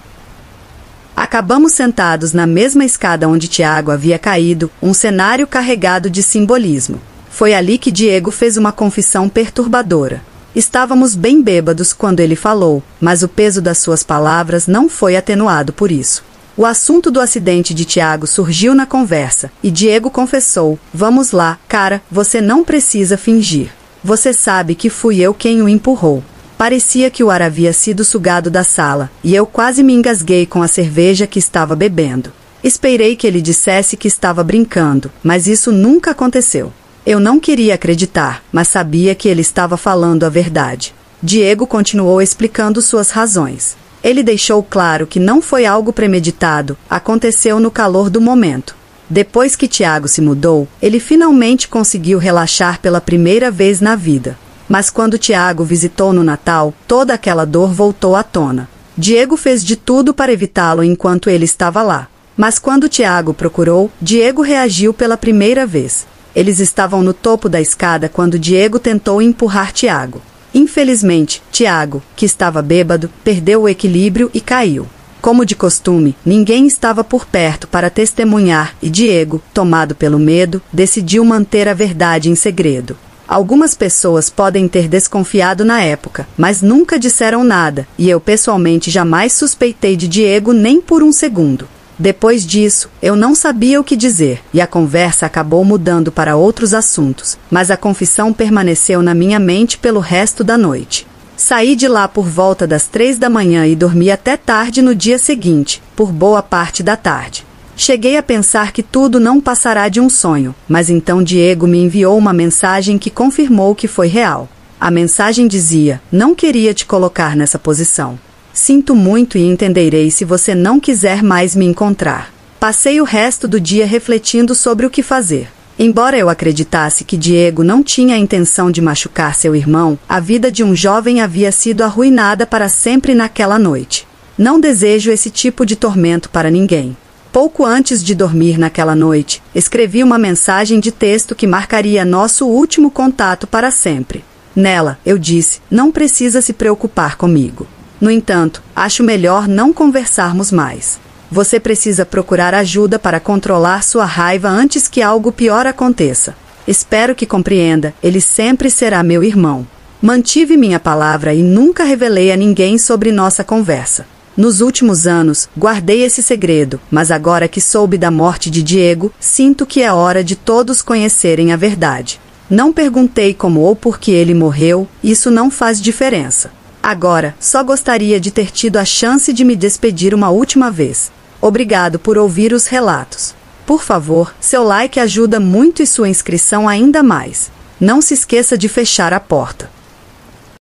Acabamos sentados na mesma escada onde Tiago havia caído, um cenário carregado de simbolismo. Foi ali que Diego fez uma confissão perturbadora. Estávamos bem bêbados quando ele falou, mas o peso das suas palavras não foi atenuado por isso. O assunto do acidente de Tiago surgiu na conversa, e Diego confessou: "Vamos lá, cara, você não precisa fingir. Você sabe que fui eu quem o empurrou." Parecia que o ar havia sido sugado da sala, e eu quase me engasguei com a cerveja que estava bebendo. Esperei que ele dissesse que estava brincando, mas isso nunca aconteceu. Eu não queria acreditar, mas sabia que ele estava falando a verdade. Diego continuou explicando suas razões. Ele deixou claro que não foi algo premeditado, aconteceu no calor do momento. Depois que Tiago se mudou, ele finalmente conseguiu relaxar pela primeira vez na vida. Mas quando Tiago visitou no Natal, toda aquela dor voltou à tona. Diego fez de tudo para evitá-lo enquanto ele estava lá. Mas quando Tiago procurou, Diego reagiu pela primeira vez. Eles estavam no topo da escada quando Diego tentou empurrar Tiago. Infelizmente, Tiago, que estava bêbado, perdeu o equilíbrio e caiu. Como de costume, ninguém estava por perto para testemunhar e Diego, tomado pelo medo, decidiu manter a verdade em segredo. Algumas pessoas podem ter desconfiado na época, mas nunca disseram nada, e eu pessoalmente jamais suspeitei de Diego nem por um segundo. Depois disso, eu não sabia o que dizer, e a conversa acabou mudando para outros assuntos, mas a confissão permaneceu na minha mente pelo resto da noite. Saí de lá por volta das 3 da manhã e dormi até tarde no dia seguinte, por boa parte da tarde. Cheguei a pensar que tudo não passará de um sonho, mas então Diego me enviou uma mensagem que confirmou que foi real. A mensagem dizia: não queria te colocar nessa posição. Sinto muito e entenderei se você não quiser mais me encontrar. Passei o resto do dia refletindo sobre o que fazer. Embora eu acreditasse que Diego não tinha a intenção de machucar seu irmão, a vida de um jovem havia sido arruinada para sempre naquela noite. Não desejo esse tipo de tormento para ninguém. Pouco antes de dormir naquela noite, escrevi uma mensagem de texto que marcaria nosso último contato para sempre. Nela, eu disse: não precisa se preocupar comigo. No entanto, acho melhor não conversarmos mais. Você precisa procurar ajuda para controlar sua raiva antes que algo pior aconteça. Espero que compreenda, ele sempre será meu irmão. Mantive minha palavra e nunca revelei a ninguém sobre nossa conversa. Nos últimos anos, guardei esse segredo, mas agora que soube da morte de Diego, sinto que é hora de todos conhecerem a verdade. Não perguntei como ou por que ele morreu, isso não faz diferença. Agora, só gostaria de ter tido a chance de me despedir uma última vez. Obrigado por ouvir os relatos. Por favor, seu like ajuda muito e sua inscrição ainda mais. Não se esqueça de fechar a porta.